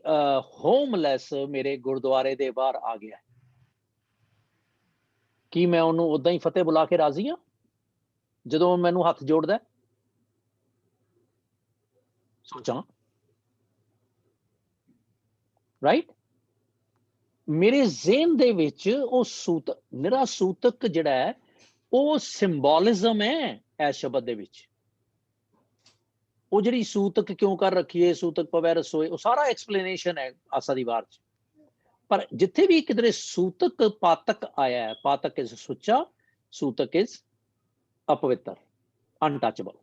ਹੋਮਲੈਸ ਮੇਰੇ ਗੁਰਦੁਆਰੇ ਦੇ ਬਾਹਰ ਆ ਗਿਆ, ਕੀ ਮੈਂ ਉਹਨੂੰ ਉਦਾਂ ਹੀ ਫਤਿਹ ਬੁਲਾ ਕੇ ਰਾਜ਼ੀ ਹਾਂ ਜਦੋਂ ਮੈਨੂੰ ਹੱਥ ਜੋੜਦਾ? ਸੋਚਾਂ, ਰਾਈਟ? ਮੇਰੇ ਜ਼ਿਹਨ ਦੇ ਵਿੱਚ ਉਹ ਨਿਰਾ ਸੂਤਕ ਜਿਹੜਾ ਹੈ, ਉਹ ਸਿੰਬੋਲਿਜ਼ਮ ਹੈ ਇਸ ਸ਼ਬਦ ਦੇ ਵਿੱਚ। ਉਹ ਜਿਹੜੀ ਸੂਤਕ ਕਿਉਂ ਕਰ ਰੱਖੀਏ, ਸੂਤਕ ਪਵੈ ਰਸੋਏ, ਉਹ ਸਾਰਾ ਐਕਸਪਲੇਨੇਸ਼ਨ ਹੈ ਆਸਾ ਦੀ ਵਾਰ ਚ। ਪਰ ਜਿੱਥੇ ਵੀ ਕਿਧਰੇ ਸੂਤਕ ਪਾਤਕ ਆਇਆ ਹੈ, ਪਾਤਕ ਇਜ਼ ਸੁੱਚਾ, ਸੂਤਕ ਇਜ਼ ਅਪਵਿੱਤਰ, ਅਨਟੱਚੇਬਲ।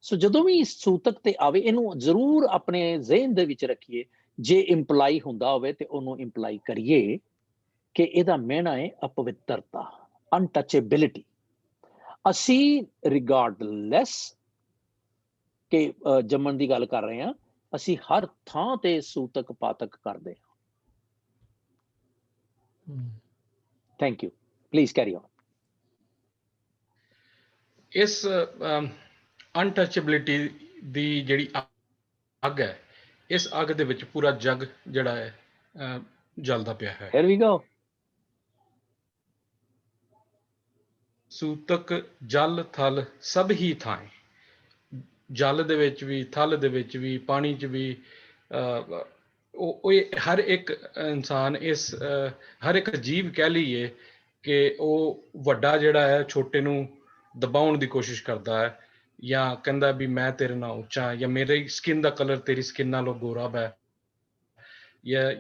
ਸੋ ਜਦੋਂ ਵੀ ਸੂਤਕ ਤੇ ਆਵੇ, ਇਹਨੂੰ ਜ਼ਰੂਰ ਆਪਣੇ ਜ਼ਿਹਨ ਦੇ ਵਿੱਚ ਰੱਖੀਏ। ਜੇ ਇੰਪਲਾਈ ਹੁੰਦਾ ਹੋਵੇ ਤੇ ਉਹਨੂੰ ਇੰਪਲਾਈ ਕਰੀਏ ਕਿ ਇਹਦਾ ਮਹਿਣਾ ਹੈ ਅਪਵਿੱਤਰਤਾ, ਅਨਟੱਚੇਬਿਲਿਟੀ। ਅਸੀਂ ਰਿਗਾਰਡਲੈਸ ਕਿ ਜੰਮਣ ਦੀ ਗੱਲ ਕਰ ਰਹੇ ਹਾਂ, ਅਸੀਂ ਹਰ ਥਾਂ ਤੇ ਸੂਤਕ ਪਾਤਕ ਕਰਦੇ ਹਾਂ। Thank you, please carry on. ਇਸ ਅਨਟੱਚੇਬਿਲਿਟੀ ਦੀ ਜਿਹੜੀ ਅੱਗ ਹੈ, ਇਸ ਅੱਗ ਦੇ ਵਿੱਚ ਪੂਰਾ ਜੱਗ ਜਿਹੜਾ ਹੈ ਜਲਦਾ ਪਿਆ ਹੈ। Here we go. ਸੂਤਕ ਜਲ ਥਲ ਸਭ ਹੀ ਥਾਏ, ਜਲ ਦੇ ਵਿੱਚ ਵੀ, ਥਲ ਦੇ ਵਿੱਚ ਵੀ, ਪਾਣੀ 'ਚ ਵੀ, ਉਹ ਹਰ ਇੱਕ ਇਨਸਾਨ ਇਸ ਹਰ ਇੱਕ ਜੀਵ ਕਹਿ ਲਈਏ ਕਿ ਉਹ ਵੱਡਾ ਜਿਹੜਾ ਹੈ ਛੋਟੇ ਨੂੰ ਦਬਾਉਣ ਦੀ ਕੋਸ਼ਿਸ਼ ਕਰਦਾ ਹੈ, ਜਾਂ ਕਹਿੰਦਾ ਵੀ ਮੈਂ ਤੇਰੇ ਨਾਲ ਉੱਚਾ, ਜਾਂ ਮੇਰੀ ਸਕਿਨ ਦਾ ਕਲਰ ਤੇਰੀ ਸਕਿਨ ਨਾਲੋਂ ਗੋਰਾ ਹੈ,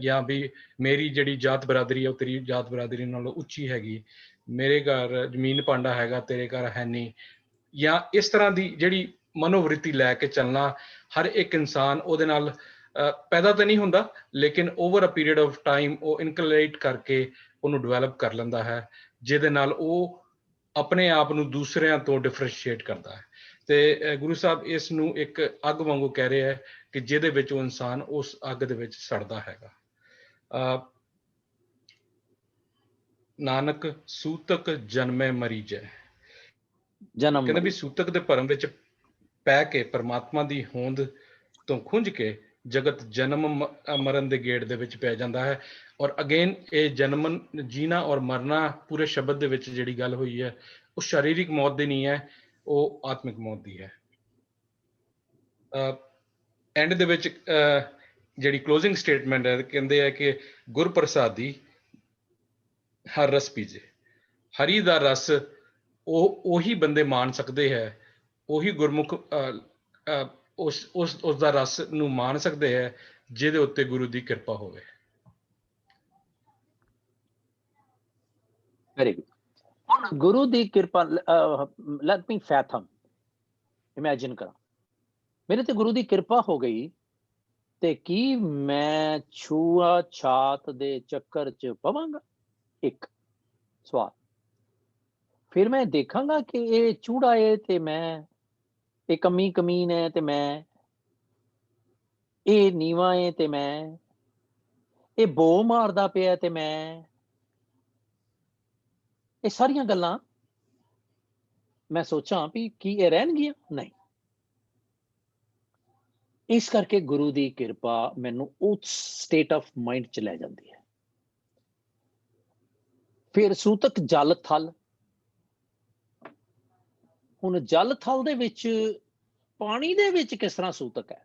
ਜਾਂ ਵੀ ਮੇਰੀ ਜਿਹੜੀ ਜਾਤ ਬਰਾਦਰੀ ਹੈ ਉਹ ਤੇਰੀ ਜਾਤ ਬਰਾਦਰੀ ਨਾਲੋਂ ਉੱਚੀ ਹੈਗੀ, ਮੇਰੇ ਘਰ ਜ਼ਮੀਨ ਭਾਂਡਾ ਹੈਗਾ ਤੇਰੇ ਘਰ ਹੈ ਨਹੀਂ, ਜਾਂ ਇਸ ਤਰ੍ਹਾਂ ਦੀ ਜਿਹੜੀ ਮਨੋਵ੍ਰਿਤੀ ਲੈ ਕੇ ਚੱਲਣਾ ਹਰ ਇੱਕ ਇਨਸਾਨ ਉਹਦੇ ਨਾਲ ਪੈਦਾ ਤਾਂ ਨਹੀਂ ਹੁੰਦਾ, ਲੇਕਿਨ over a period of time ਉਹ ਇਨਕਲੇਟ ਕਰਕੇ ਉਹਨੂੰ ਡਿਵੈਲਪ ਕਰ ਲੈਂਦਾ ਹੈ, ਜਿਹਦੇ ਨਾਲ ਉਹ ਆਪਣੇ ਆਪ ਨੂੰ ਦੂਸਰਿਆਂ ਤੋਂ ਡਿਫਰੈਂਸ਼ੀਏਟ ਕਰਦਾ ਹੈ। ਤੇ ਗੁਰੂ ਸਾਹਿਬ ਇਸ ਨੂੰ ਇੱਕ ਅੱਗ ਵਾਂਗੂ ਕਹਿ ਰਹੇ ਹੈ ਕਿ ਜਿਹਦੇ ਵਿੱਚ ਉਹ ਇਨਸਾਨ ਉਸ ਅੱਗ ਦੇ ਵਿੱਚ ਸੜਦਾ ਹੈਗਾ। ਨਾਨਕ ਸੂਤਕ ਜਨਮੇ ਮਰੀ ਜੈ, ਕਹਿੰਦੇ ਵੀ ਸੂਤਕ ਦੇ ਭਰਮ ਵਿੱਚ ਪੈ ਕੇ ਪਰਮਾਤਮਾ ਦੀ ਹੋਂਦ ਤੋਂ ਖੁੰਝ ਕੇ ਜਗਤ ਜਨਮ ਮਰਨ ਦੇ ਗੇੜ ਦੇ ਵਿੱਚ ਪੈ ਜਾਂਦਾ ਹੈ। ਔਰ ਅਗੇਨ ਇਹ ਜਨਮ ਜੀਣਾ ਔਰ ਮਰਨਾ ਪੂਰੇ ਸ਼ਬਦ ਦੇ ਵਿੱਚ ਜਿਹੜੀ ਗੱਲ ਹੋਈ ਹੈ ਉਹ ਸਰੀਰਿਕ ਮੌਤ ਦੀ ਨਹੀਂ ਹੈ, ਉਹ ਆਤਮਿਕ ਮੌਤ ਦੀ ਹੈ। ਐਂਡ ਦੇ ਵਿੱਚ ਜਿਹੜੀ ਕਲੋਜ਼ਿੰਗ ਸਟੇਟਮੈਂਟ ਹੈ, ਕਹਿੰਦੇ ਹੈ ਕਿ ਗੁਰ ਪ੍ਰਸਾਦੀ ਹਰ ਰਸ ਪੀਜੇ, ਹਰੀ ਦਾ ਰਸ ਉਹੀ ਬੰਦੇ ਮਾਣ ਸਕਦੇ ਹੈ, ਉਹੀ ਗੁਰਮੁਖ ਉਸ ਦਾ ਰਸ ਨੂੰ ਮਾਣ ਸਕਦੇ ਹੈ ਜਿਹਦੇ ਉੱਤੇ ਗੁਰੂ ਦੀ ਕਿਰਪਾ ਹੋਵੇ। Very good. ਗੁਰੂ ਦੀ ਕਿਰਪਾ, ਲੈਟ ਮੀ ਫੈਥਮ, ਇਮੇਜਿਨ ਕਰਾਂ ਮੇਰੇ ਤੇ ਗੁਰੂ ਦੀ ਕਿਰਪਾ ਹੋ ਗਈ ਤੇ ਕੀ ਮੈਂ ਛੂਆ ਛਾਤ ਦੇ ਚੱਕਰ 'ਚ ਪਵਾਂਗਾ? ਇੱਕ ਸਵਾਲ। ਫਿਰ ਮੈਂ ਦੇਖਾਂਗਾ ਕਿ ਇਹ ਚੂੜਾ ਹੈ ਤੇ ਮੈਂ, ਇਹ ਕਮੀ ਕਮੀਨ ਹੈ ਤੇ ਮੈਂ, ਇਹ ਨੀਵਾਂ ਹੈ ਤੇ ਮੈਂ, ਇਹ ਬੋ ਮਾਰਦਾ ਪਿਆ ਤੇ ਮੈਂ, ਇਹ ਸਾਰੀਆਂ ਗੱਲਾਂ ਮੈਂ ਸੋਚਾਂ ਵੀ ਕੀ ਇਹ ਰਹਿਣਗੀਆਂ? ਨਹੀਂ। ਇਸ ਕਰਕੇ ਗੁਰੂ ਦੀ ਕਿਰਪਾ ਮੈਨੂੰ ਉਸ ਸਟੇਟ ਆਫ ਮਾਈਂਡ 'ਚ ਲੈ ਜਾਂਦੀ ਹੈ। ਫਿਰ ਸੂਤਕ ਜਲ ਥਲ, ਹੁਣ ਜਲ ਥਲ ਦੇ ਵਿੱਚ, ਪਾਣੀ ਦੇ ਵਿੱਚ ਕਿਸ ਤਰ੍ਹਾਂ ਸੂਤਕ ਹੈ?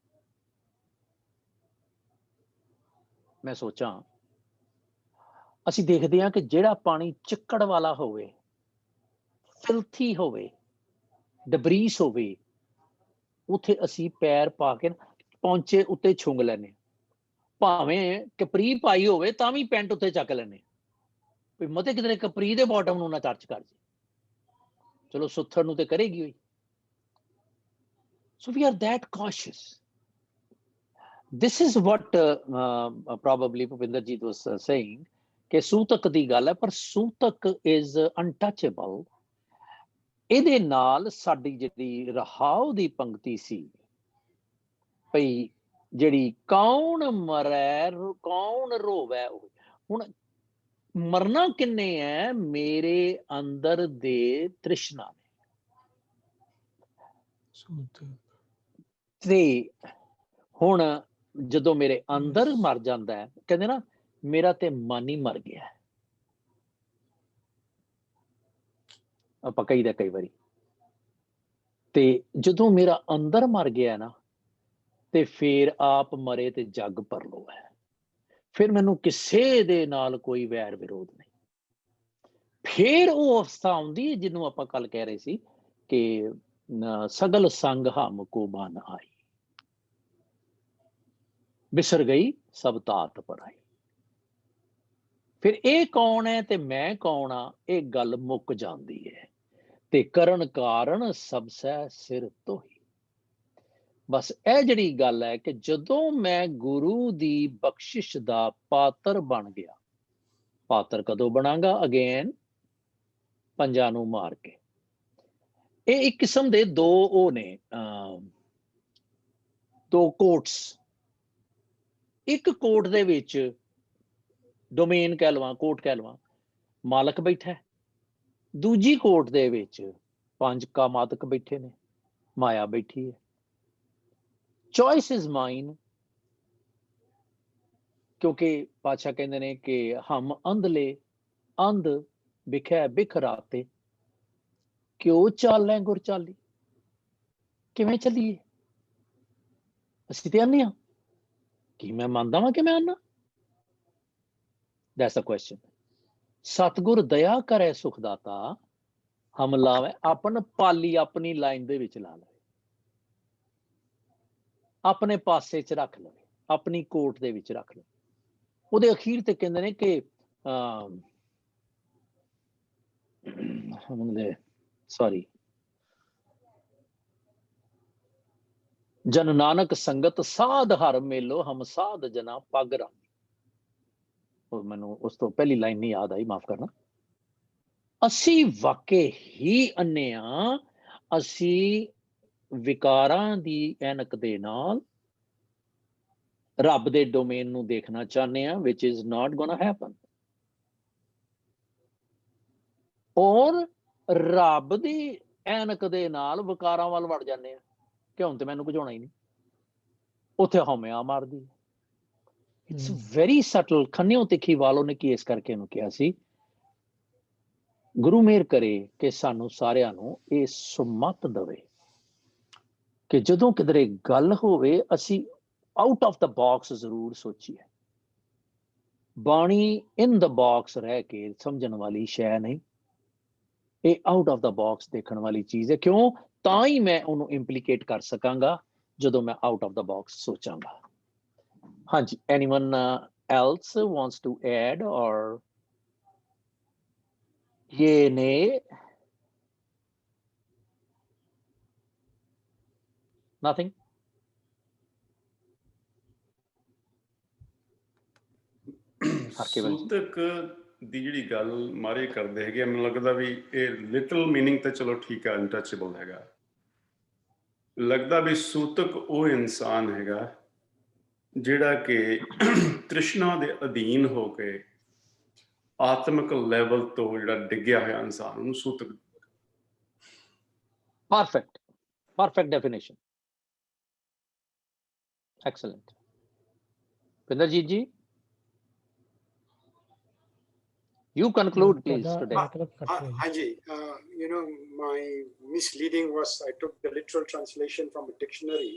ਮੈਂ ਸੋਚਾਂ, ਅਸੀਂ ਦੇਖਦੇ ਹਾਂ ਕਿ ਜਿਹੜਾ ਪਾਣੀ ਚਿੱਕੜ ਵਾਲਾ ਹੋਵੇ, ਫਿਲਥੀ ਹੋਵੇ, ਡਬਰੀਸ ਹੋਵੇ, ਉੱਥੇ ਅਸੀਂ ਪੈਰ ਪਾ ਕੇ ਪੌਂਚੇ ਉੱਤੇ ਛੁੰਗ ਲੈਂਦੇ, ਭਾਵੇਂ ਕਪਰੀ ਪਾਈ ਹੋਵੇ ਤਾਂ ਵੀ ਪੈਂਟ ਉੱਤੇ ਚੱਕ ਲੈਂਦੇ, ਵੀ ਮਤੇ ਕਿਤੇ ਕਪਰੀ ਦੇ ਬਾਟਮ ਨੂੰ ਨਾ ਟੱਚ ਕਰ ਜੇ, ਚਲੋ ਸੁੱਥਰ ਨੂੰ ਤੇ ਕਰੇਗੀ ਹੋਈ। So we are that cautious. This is what probably Bhupinder was saying, ਕਿ ਸੂਤਕ ਦੀ ਗੱਲ ਹੈ, ਪਰ ਸੂਤਕ is untouchable। ਇਹਦੇ ਨਾਲ ਸਾਡੀ ਜਿਹੜੀ ਰਹਾਉ ਦੀ ਪੰਕਤੀ ਸੀ ਭਈ, ਜਿਹੜੀ ਕੌਣ ਮਰੈ ਕੌਣ ਰੋਵੈ, ਹੁਣ ਮਰਨਾ ਕਿੰਨੇ ਹੈ? ਮੇਰੇ ਅੰਦਰ ਦੇ ਤ੍ਰਿਸ਼ਨਾ ਨੇ। ਤੇ ਹੁਣ ਜਦੋਂ ਮੇਰੇ ਅੰਦਰ ਮਰ ਜਾਂਦਾ ਹੈ, ਕਹਿੰਦੇ ਨਾ ਮੇਰਾ ਤੇ ਮਨ ਹੀ ਮਰ ਗਿਆ। ਆਪਾਂ ਕਹੀਦਾ ਕਈ ਵਾਰੀ, ਤੇ ਜਦੋਂ ਮੇਰਾ ਅੰਦਰ ਮਰ ਗਿਆ ਨਾ, ਤੇ ਫਿਰ ਆਪ ਮਰੇ ਤੇ ਜੱਗ ਪਰਲੋ ਹੈ। ਫਿਰ ਮੈਨੂੰ ਕਿਸੇ ਦੇ ਨਾਲ ਕੋਈ ਵੈਰ ਵਿਰੋਧ ਨਹੀਂ। ਫਿਰ ਉਹ ਅਵਸਥਾ ਆਉਂਦੀ ਹੈ ਜਿਹਨੂੰ ਆਪਾਂ ਕੱਲ ਕਹਿ ਰਹੇ ਸੀ ਕਿ ਸਗਲ ਸੰਗ ਹਮ ਕੋ ਮਨ ਆਈ, ਬਿਸਰ ਗਈ ਸਭ ਤਾਤ ਪਰਾਈ। ਫਿਰ ਇਹ ਕੌਣ ਹੈ ਤੇ ਮੈਂ ਕੌਣ ਆ, ਇਹ ਗੱਲ ਮੁੱਕ ਜਾਂਦੀ ਹੈ। ਤੇ ਕਰਨ ਕਾਰਨ ਸਭ ਸਹਿ ਸਿਰ ਤੋਹੀ। ਬਸ ਇਹ ਜਿਹੜੀ ਗੱਲ ਹੈ ਕਿ ਜਦੋਂ ਮੈਂ ਗੁਰੂ ਦੀ ਬਖਸ਼ਿਸ਼ ਦਾ ਪਾਤਰ ਬਣ ਗਿਆ, ਪਾਤਰ ਕਦੋਂ ਬਣਾਂਗਾ? ਅਗੇਨ ਪੰਜਾਂ ਨੂੰ ਮਾਰ ਕੇ। ਇਹ ਇੱਕ ਕਿਸਮ ਦੇ ਦੋ ਉਹ ਨੇ, ਦੋ ਕੋਟਸ। ਇੱਕ ਕੋਟ ਦੇ ਵਿੱਚ ਡੋਮੇਨ ਕਹਿ ਲਵਾਂ, ਕੋਟ ਕਹਿ ਲਵਾਂ, ਮਾਲਕ ਬੈਠਾ ਹੈ। ਦੂਜੀ ਕੋਟ ਦੇ ਵਿੱਚ ਪੰਜ ਕਾਮਾਤਕ ਬੈਠੇ ਨੇ, ਮਾਇਆ ਬੈਠੀ ਹੈ। ਚੋਇਸ ਇਜ਼ ਮਾਈਨ, ਕਿਉਂਕਿ ਪਾਤਸ਼ਾਹ ਕਹਿੰਦੇ ਨੇ ਕਿ ਹਮ ਅੰਧਲੇ ਅੰਧ ਬਿਖੈ ਬਿਖਰਾਤੇ, ਕਿਉਂ ਚਾਲੈ ਗੁਰ ਚਾਲੀ। ਕਿਵੇਂ ਚੱਲੀਏ? ਅਸੀਂ ਤੇ ਆਨੇ ਹਾਂ ਕੀ ਮੈਂ ਮੰਨਦਾ ਵਾਂ ਕਿ ਮੈਂ ਆਨਾ? That's the question. ਸਤਿਗੁਰ ਦਇਆ ਕਰੇ ਸੁਖ ਦਾਤਾ, ਹਮ ਲਾਵੇ ਆਪਨ ਪਾਲੀ ਆਪਣੀ ਲਾਈਨ ਦੇ ਵਿੱਚ ਲਾ ਲਵੇ, ਆਪਣੇ ਪਾਸੇ ਚ ਰੱਖ ਲਵੇ, ਆਪਣੀ ਕੋਟ ਦੇ ਵਿੱਚ ਰੱਖ ਲਵੇ। ਉਹਦੇ ਅਖੀਰ ਤੇ ਕਹਿੰਦੇ ਨੇ ਕਿ ਸੌਰੀ, ਜਨ ਨਾਨਕ ਸੰਗਤ ਸਾਧ ਹਰ ਮੇਲੋ, ਹਮ ਸਾਧ ਜਨਾ ਪੱਗ ਰਾਮੀ। ਮੈਨੂੰ ਉਸ ਤੋਂ ਪਹਿਲੀ ਲਾਈਨ ਨਹੀਂ ਯਾਦ ਆਈ, ਮਾਫ ਕਰਨਾ। ਅਸੀਂ ਵਾਕਈ ਹੀ ਅੰਨੇ ਆ, ਅਸੀਂ ਵਿਕਾਰਾਂ ਦੀ ਐਨਕ ਦੇ ਨਾਲ ਰੱਬ ਦੇ ਡੋਮੇਨ ਨੂੰ ਦੇਖਣਾ ਚਾਹੁੰਦੇ ਆ, which is not gonna happen। ਔਰ ਰੱਬ ਦੀ ਐਨਕ ਦੇ ਨਾਲ ਵਿਕਾਰਾਂ ਵੱਲ ਵੜ ਜਾਂਦੇ ਆ ਕਿ ਹੁਣ ਤੇ ਮੈਨੂੰ ਬੁਝਾਉਣਾ ਹੀ ਨਹੀਂ, ਉੱਥੇ ਹਉਮੈ ਮਾਰਦੀ। It's very shuttle. ਖੰਨਿਓ ਤਿੱਖੀ ਵਾਲੋ ਨੇ ਕੀ ਇਸ ਕਰਕੇ ਇਹਨੂੰ ਕਿਹਾ ਸੀ, ਗੁਰੂ ਮਿਹਰ ਕਰੇ ਕਿ ਸਾਨੂੰ ਸਾਰਿਆਂ ਨੂੰ ਇਹ ਸੁਮਤ ਦਵੇ ਕਿ ਜਦੋਂ ਕਿਧਰੇ ਗੱਲ ਹੋਵੇ ਅਸੀਂ ਆਊਟ ਆਫ ਦਾ ਬਾਕਸ ਜ਼ਰੂਰ ਸੋਚੀਏ। ਬਾਣੀ ਇਨ ਦਾ ਬਾਕਸ ਰਹਿ ਕੇ ਸਮਝਣ ਵਾਲੀ ਸ਼ੈ ਨਹੀਂ, ਇਹ ਆਊਟ ਆਫ ਦਾ ਬਾਕਸ ਦੇਖਣ ਵਾਲੀ ਚੀਜ਼ ਹੈ। ਕਿਉਂ? ਤਾਂ ਹੀ ਮੈਂ ਉਹਨੂੰ ਇੰਪਲੀਕੇਟ ਕਰ ਸਕਾਂਗਾ ਜਦੋਂ ਮੈਂ ਆਊਟ ਆਫ ਦਾ ਬਾਕਸ ਸੋਚਾਂਗਾ। ਹਾਂਜੀ, anyone else wants to add or ye nay? Nothing? ਸੂਤਕ ਦੀ ਜਿਹੜੀ ਗੱਲ ਮਾਰੇ ਕਰਦੇ ਹੈਗੇ, ਮੈਨੂੰ ਲੱਗਦਾ ਵੀ ਇਹ ਲਿਟਲ ਮੀਨਿੰਗ ਤਾਂ ਚਲੋ ਠੀਕ ਹੈ, ਅਨਟੱਚੇਬਲ ਹੈਗਾ। ਲੱਗਦਾ ਵੀ ਸੂਤਕ ਉਹ ਇਨਸਾਨ ਹੈਗਾ ਜਿਹੜਾ ਕਿ ਤ੍ਰਿਸ਼ਨਾ ਦੇ ਅਧੀਨ ਹੋ ਕੇ ਆਤਮਿਕ ਲੈਵਲ ਤੋਂ ਜਿਹੜਾ ਡਿੱਗਿਆ ਹੋਇਆ ਇਨਸਾਨ, ਉਹਨੂੰ ਸੂਤਕ। Perfect definition. Excellent. Pindarjeet ji, you conclude please today. Hanji, you know, my misleading was I took the literal translation from a dictionary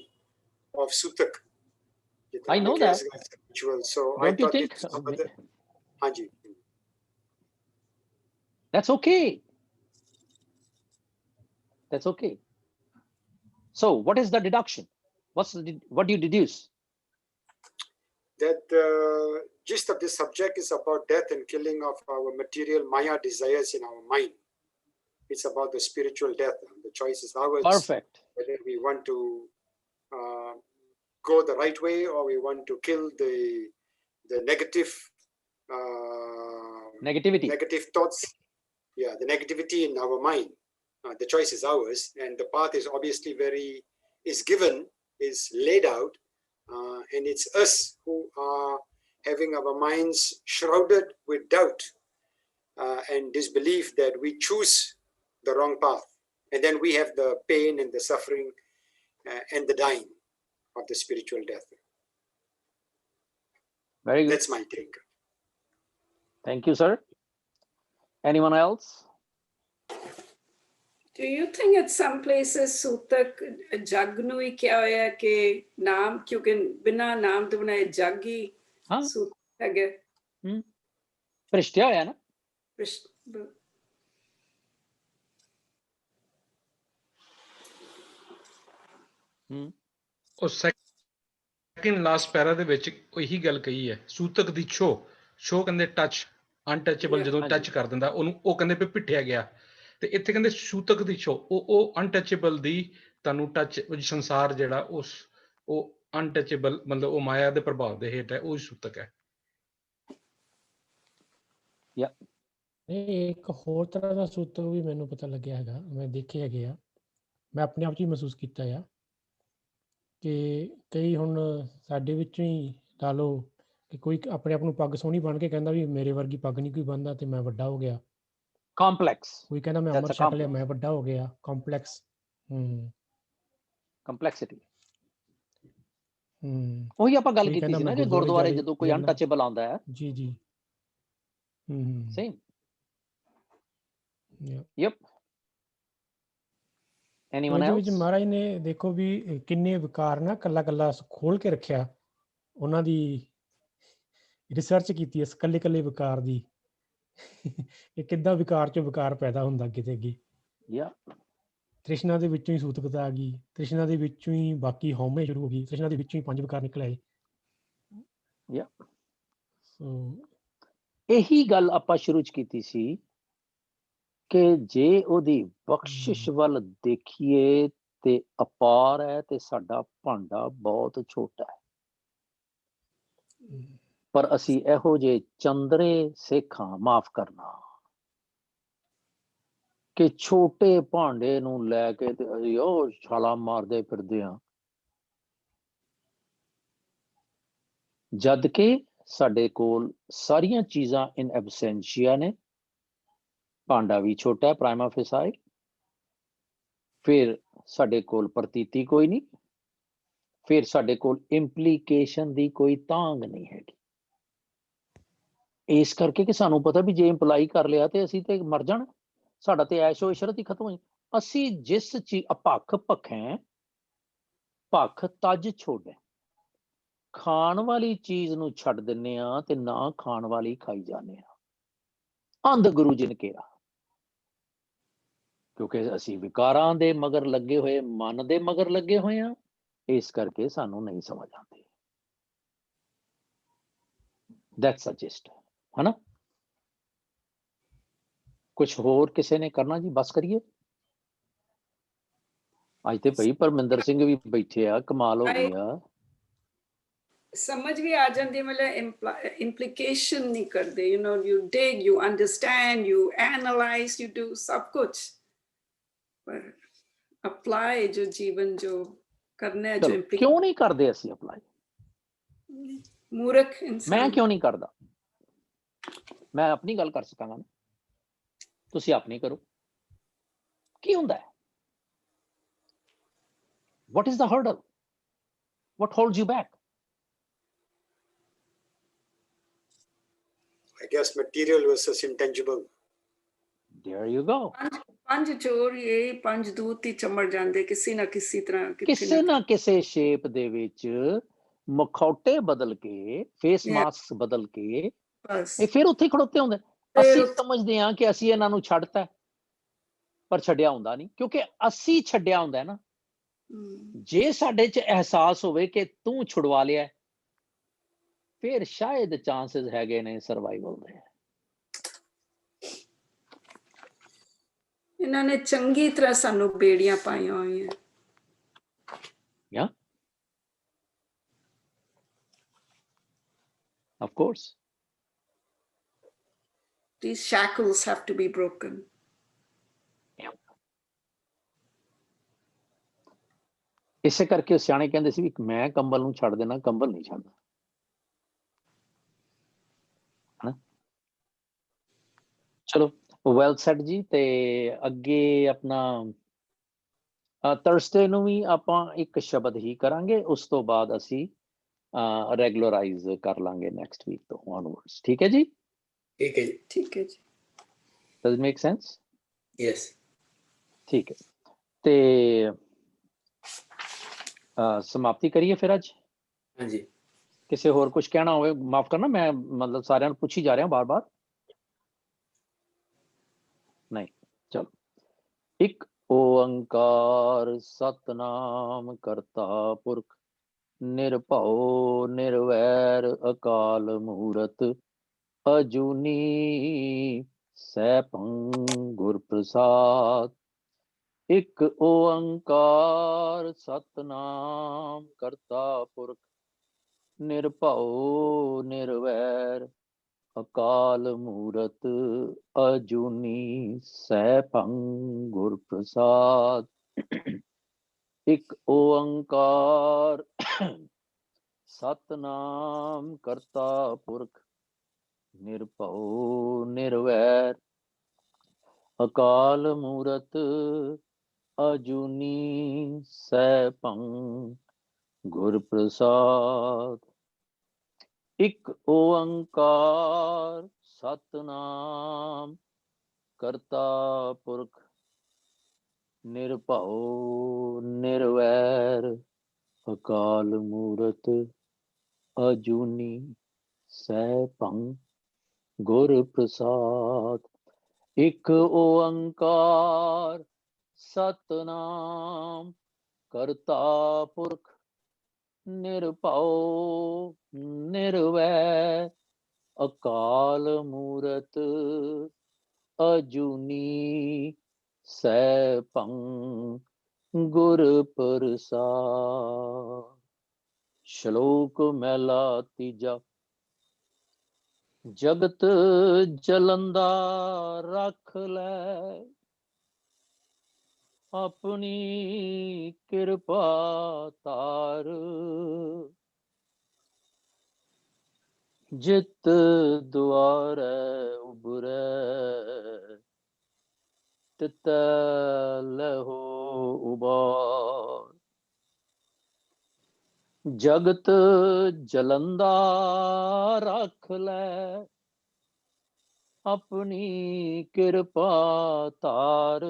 of Sutak. I know that. So Don't you think? Hanji. That's okay. That's okay. So what is the deduction? What do you deduce? That the gist of this subject is about death and killing of our material Maya desires in our mind. It's about the spiritual death. The choice is ours. Perfect. Whether we want to go the right way or we want to kill the negative negative thoughts. Yeah, the negativity in our mind. The choice is ours, and the path is obviously is laid out, and it's us who are having our minds shrouded with doubt and disbelief that we choose the wrong path, and then we have the pain and the suffering and the dying of the spiritual death. Very good. That's my take. Thank you, sir. Anyone else? Do you think at some places Sutak jag nu hi kya hoya ke naam, kyunki bina naam to banaye jag hi Sutak hai? Prishtya hoya na? ਉਹ second last ਪੈਰਾ ਦੇ ਵਿੱਚ ਉਹੀ ਗੱਲ ਕਹੀ ਹੈ, ਸੂਤਕ ਦੀ ਛੋ ਕਹਿੰਦੇ touch, ਅਨਟੱਚੇਬਲ ਜਦੋਂ ਟੱਚ ਕਰ ਦਿੰਦਾ ਉਹਨੂੰ, ਉਹ ਕਹਿੰਦੇ ਵੀ ਪਿੱਠਿਆ ਗਿਆ। ਤੇ ਇੱਥੇ ਕਹਿੰਦੇ ਸੂਤਕ ਦੀ ਛੋ, ਉਹ ਅਨਟੱਚੇਬਲ ਦੀ ਤੁਹਾਨੂੰ ਟੱਚ, ਸੰਸਾਰ ਜਿਹੜਾ ਉਹ ਅਨਟੱਚੇਬਲ, ਮਤਲਬ ਉਹ ਮਾਇਆ ਦੇ ਪ੍ਰਭਾਵ ਦੇ ਹੇਠ ਹੈ, ਉਹ ਸੂਤਕ ਹੈ। ਇੱਕ ਹੋਰ ਤਰ੍ਹਾਂ ਦਾ ਸੂਤਕ ਵੀ ਮੈਨੂੰ ਪਤਾ ਲੱਗਿਆ ਹੈਗਾ, ਮੈਂ ਦੇਖੇ ਹੈਗੇ ਆ, ਮੈਂ ਆਪਣੇ ਆਪ 'ਚ ਹੀ ਮਹਿਸੂਸ ਕੀਤਾ ਆ ਕਿ ਕਈ ਹੁਣ ਸਾਡੇ ਵਿੱਚੋਂ ਹੀ ਲਾ ਲਓ ਕਿ ਕੋਈ ਆਪਣੇ ਆਪ ਨੂੰ ਪੱਗ ਸੋਹਣੀ ਬਣ ਕੇ ਕਹਿੰਦਾ ਵੀ ਮੇਰੇ ਵਰਗੀ ਪੱਗ ਨਹੀਂ ਕੋਈ ਬੰਨਦਾ ਤੇ ਮੈਂ ਵੱਡਾ ਹੋ ਗਿਆ। ਕੰਪਲੈਕਸ। ਕੋਈ ਕਹਿੰਦਾ ਮੈਂ ਅੰਮ੍ਰਿਤ ਛਕ ਲਿਆ ਮੈਂ ਵੱਡਾ ਹੋ ਗਿਆ। ਕੰਪਲੈਕਸ। ਕੰਪਲੈਕਸਿਟੀ। ਉਹੀ ਆਪਾਂ ਗੱਲ ਕੀਤੀ ਸੀ ਨਾ ਕਿ ਗੁਰਦੁਆਰੇ ਜਦੋਂ ਕੋਈ ਅਨਟੱਚੇਬਲ ਆਉਂਦਾ ਹੈ। ਜੀ ਜੀ। ਸੇਮ। ਯਪ। Anyone else? ਵਿੱਚ ਮਹਾਰਾਜ ਨੇ ਦੇਖੋ ਵੀ ਕਿੰਨੇ ਵਿਕਾਰ ਨਾ ਕੱਲਾ ਕੱਲਾ ਖੋਲ ਕੇ ਰੱਖਿਆ, ਉਹਨਾਂ ਦੀ ਰਿਸਰਚ ਕੀਤੀ ਇਸ ਇਕੱਲੇ ਇਕੱਲੇ ਵਿਕਾਰ ਦੀ ਕਿ ਕਿੱਦਾਂ ਵਿਕਾਰ ਚੋਂ ਵਿਕਾਰ ਪੈਦਾ ਹੁੰਦਾ ਅੱਗੇ ਤੇ ਅੱਗੇ। ਯਾ ਤ੍ਰਿਸ਼ਨਾ ਦੇ ਵਿੱਚੋਂ ਹੀ ਸੂਤਕਤਾ ਆ ਗਈ, ਤ੍ਰਿਸ਼ਨਾ ਦੇ ਵਿੱਚੋਂ ਹੀ ਬਾਕੀ ਹਉਮੈ ਸ਼ੁਰੂ ਹੋ ਗਈ, ਤ੍ਰਿਸ਼ਨਾ ਦੇ ਵਿੱਚੋਂ ਹੀ 5 ਵਿਕਾਰ ਨਿਕਲ ਆਏ। ਯਾ ਸੋ ਇਹੀ ਗੱਲ ਆਪਾਂ ਸ਼ੁਰੂ ਚ ਕੀਤੀ ਸੀ ਕਿ ਜੇ ਉਹਦੀ ਬਖਸ਼ਿਸ਼ ਵੱਲ ਦੇਖੀਏ ਤੇ ਅਪਾਰ ਹੈ ਤੇ ਸਾਡਾ ਭਾਂਡਾ ਬਹੁਤ ਛੋਟਾ ਹੈ, ਪਰ ਅਸੀਂ ਇਹੋ ਜਿਹੇ ਚੰਦਰੇ ਸੇਖਾਂ, ਮਾਫ ਕਰਨਾ, ਕਿ ਛੋਟੇ ਭਾਂਡੇ ਨੂੰ ਲੈ ਕੇ ਤੇ ਅਸੀਂ ਉਹ ਛਾਲਾ ਮਾਰਦੇ ਫਿਰਦੇ ਹਾਂ, ਜਦ ਕਿ ਸਾਡੇ ਕੋਲ ਸਾਰੀਆਂ ਚੀਜ਼ਾਂ ਇਨ ਐਬਸੈਂਸ਼ੀਆ ਨੇ। ਭਾਂਡਾ ਵੀ ਛੋਟਾ ਹੈ ਪ੍ਰਾਈਮਾ ਫੇਸਾਈ, ਫਿਰ ਸਾਡੇ ਕੋਲ ਪ੍ਰਤੀਤੀ ਕੋਈ ਨਹੀਂ, ਫਿਰ ਸਾਡੇ ਕੋਲ ਇੰਪਲੀਕੇਸ਼ਨ ਦੀ ਕੋਈ ਤਾਂਘ ਨਹੀਂ ਹੈਗੀ। ਇਸ ਕਰਕੇ ਕਿ ਸਾਨੂੰ ਪਤਾ ਵੀ ਜੇ ਇੰਪਲਾਈ ਕਰ ਲਿਆ ਤੇ ਅਸੀਂ ਤੇ ਮਰ ਜਾਣਾ, ਸਾਡਾ ਤੇ ਐਸ਼ੋ ਇਸ਼ਰਤ ਹੀ ਖਤਮ ਹੋ ਜਾਣੀ। ਅਸੀਂ ਜਿਸ ਚੀਜ਼ ਭੱਖ ਭਖੈ ਭੱਖ ਤਜ ਛੋੜੈ, ਖਾਣ ਵਾਲੀ ਚੀਜ਼ ਨੂੰ ਛੱਡ ਦਿੰਨੇ ਆ ਤੇ ਨਾ ਖਾਣ ਵਾਲੀ ਖਾਈ ਜਾਂਦੇ ਆ। ਅੰਧ ਗੁਰੂ ਜਿਨ ਕਿਹਾ, ਕਿਉਂਕਿ ਅਸੀਂ ਵਿਕਾਰਾਂ ਦੇ ਮਗਰ ਲੱਗੇ ਹੋਏ, ਮਨ ਦੇ ਮਗਰ ਲੱਗੇ ਹੋਏ ਆ, ਇਸ ਕਰਕੇ ਸਾਨੂੰ ਨਹੀਂ ਸਮਝ ਆਉਂਦੀ। ਦੈਟਸ ਅ ਜਸਟ, ਹਨਾ। ਕੁਛ ਹੋਰ ਕਿਸੇ ਨੇ ਕਰਨਾ ਜੀ? ਬਸ ਕਰੀਏ। ਅੱਜ ਤੇ ਭਾਈ ਪਰਮਿੰਦਰ ਸਿੰਘ ਵੀ ਬੈਠੇ ਆ, ਕਮਾਲ ਹੋ ਗਈ ਆ। ਸਮਝ ਵੀ ਆ ਜਾਂਦੀ, ਮਤਲਬ ਇੰਪਲੀਕੇਸ਼ਨ ਨਹੀਂ ਕਰਦੇ, you know you big, you understand, you analyse, you do ਸਭ ਕੁਛ, ਪਰ ਅਪਲਾਈ ਜੋ ਜੀਵਨ ਜੋ ਕਰਨਾ ਹੈ, ਜੋ ਕਿਉਂ ਨਹੀਂ ਕਰਦੇ ਅਸੀਂ ਅਪਲਾਈ? ਮੂਰਖ ਇਨਸਾਨ। ਮੈਂ ਕਿਉਂ ਨਹੀਂ ਕਰਦਾ? ਮੈਂ ਆਪਣੀ ਗੱਲ ਕਰ ਸਕਾਂਗਾ ਨਾ, ਤੁਸੀਂ ਆਪਣੀ ਕਰੋ। ਕੀ ਹੁੰਦਾ ਹੈ? What is the hurdle? What holds you back? I guess material versus intangible. There you go. ਪੰਜ ਚੋਰ ਇਹ ਪੰਜ ਦੂਤ ਹੀ ਚਮੜ ਜਾਂਦੇ ਕਿਸੇ ਨਾ ਕਿਸੇ ਤਰ੍ਹਾਂ, ਕਿਸੇ ਨਾ ਕਿਸੇ ਸ਼ੇਪ ਦੇ ਵਿੱਚ, ਮਖੌਟੇ ਬਦਲ ਕੇ, ਫੇਸ ਮਾਸਕ ਬਦਲ ਕੇ, ਇਹ ਫਿਰ ਉੱਥੇ ਖੜੋਤੇ ਹੁੰਦੇ। ਅਸੀਂ ਸਮਝਦੇ ਹਾਂ ਕਿ ਅਸੀਂ ਇਹਨਾਂ ਨੂੰ ਛੱਡਤਾ, ਪਰ ਛੱਡਿਆ ਹੁੰਦਾ ਨਹੀਂ, ਕਿਉਂਕਿ ਅਸੀਂ ਛੱਡਿਆ ਹੁੰਦਾ ਨਾ। ਜੇ ਸਾਡੇ ਚ ਅਹਿਸਾਸ ਹੋਵੇ ਕਿ ਤੂੰ ਛੁਡਵਾ ਲਿਆ, ਫਿਰ ਸ਼ਾਇਦ ਚਾਂਸਸ ਹੈਗੇ ਨੇ ਸਰਵਾਈਵਲ ਦੇ। ਇਹਨਾਂ ਨੇ ਚੰਗੀ ਤਰ੍ਹਾਂ ਸਾਨੂੰ ਬੇੜੀਆਂ ਪਾਈਆਂ ਹੋਈਆਂ। Yeah, of course. These shackles have to be broken. ਇਸੇ ਕਰਕੇ ਉਹ ਸਿਆਣੇ ਕਹਿੰਦੇ ਸੀ ਵੀ ਮੈਂ ਕੰਬਲ ਨੂੰ ਛੱਡ ਦੇਣਾ, ਕੰਬਲ ਨਹੀਂ ਛੱਡਦਾ। ਚਲੋ ਵੈਲ ਸੈਟ ਜੀ। ਤੇ ਅੱਗੇ ਆਪਣਾ ਥਰਸਡੇ ਨੂੰ ਵੀ ਆਪਾਂ ਇੱਕ ਸ਼ਬਦ ਹੀ ਕਰਾਂਗੇ, ਉਸ ਤੋਂ ਬਾਅਦ ਅਸੀਂ ਰੈਗੂਲਰਾਈਜ਼ ਕਰ ਲਾਂਗੇ ਨੈਕਸਟ ਵੀਕ ਤੋਂ ਔਨਵਰਡਸ। ਠੀਕ ਹੈ ਜੀ? ਠੀਕ ਹੈ ਜੀ। ਠੀਕ ਹੈ ਜੀ। Does it make sense? Yes. ਠੀਕ ਹੈ, ਤੇ ਸਮਾਪਤੀ ਕਰੀਏ ਫਿਰ ਅੱਜ। ਹਾਂਜੀ। ਕਿਸੇ ਹੋਰ ਕੁਝ ਕਹਿਣਾ ਹੋਵੇ ਮਾਫ ਕਰਨਾ, ਮੈਂ ਮਤਲਬ ਸਾਰਿਆਂ ਨੂੰ ਪੁੱਛੀ ਜਾ ਰਿਹਾ ਬਾਰ-ਬਾਰ। ਨਹੀਂ, ਚਲੋ। ਇੱਕ ਓੰਕਾਰ ਸਤਨਾਮ ਕਰਤਾ ਪੁਰਖ ਨਿਰਭਉ ਨਿਰਵੈਰ ਅਕਾਲ ਮੂਰਤ ਅਜੂਨੀ ਸੈਭੰ ਗੁਰ ਪ੍ਰਸਾਦ। ਇੱਕ ਓੰਕਾਰ ਸਤਨਾਮ ਕਰਤਾ ਪੁਰਖ ਨਿਰਭਉ ਨਿਰਵੈਰ ਅਕਾਲ ਮੂਰਤ ਅਜੂਨੀ ਸੈਭੰ ਗੁਰ ਪ੍ਰਸਾਦ। ਇੱਕ ਓੰਕਾਰ ਸਤਨਾਮ ਕਰਤਾ ਪੁਰਖ ਨਿਰਭਉ ਨਿਰਵੈਰ ਅਕਾਲ ਮੂਰਤ ਅਜੂਨੀ ਸੈਭੰ ਗੁਰ ਪ੍ਰਸਾਦ। ਇੱਕ ਓੰਕਾਰ ਸਤਨਾਮ ਕਰਤਾ ਪੁਰਖ ਨਿਰਭਉ ਨਿਰਵੈਰ ਅਕਾਲ ਮੂਰਤ अजूनी सैभं गुर प्रसाद। एक ओंकार सतनाम करता पुरख निरभउ निर्वैर अकाल मूरत अजूनी सैभं गुर प्रसाद। श्लोक मैला तीजा। जगत जलंदा रख लै अपनी कृपा तार। जित द्वारै उबरै तित लहो उबार। जगत जलंदा रख लै अपनी कृपा तार।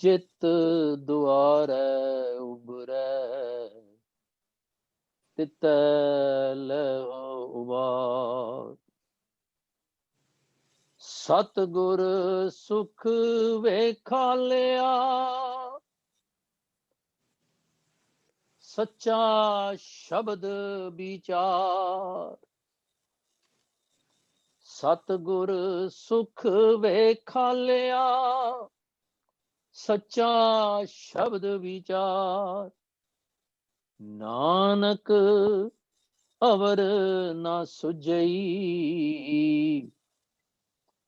जित द्वारै उबरै तित लहो उबार। सतगुर सुख वेखालिया सच्चा शब्द विचार। सतगुर सुख वेखालिया सच्चा शब्द विचार। नानक अवर ना सुझई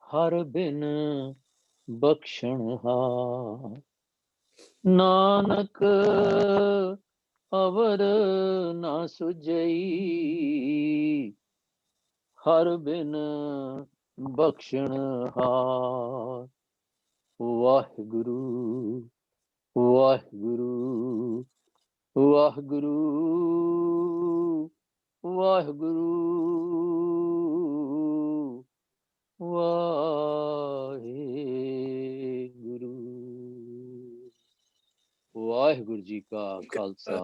हर बिन बख्शण हार। नानक अवर ना सुझई हर बिन बख्शण हार। वाहिगुरु वाहिगुरु वाहिगुरु वाहिगुरु वाहिगुरु। वाहिगुरु जी का खालसा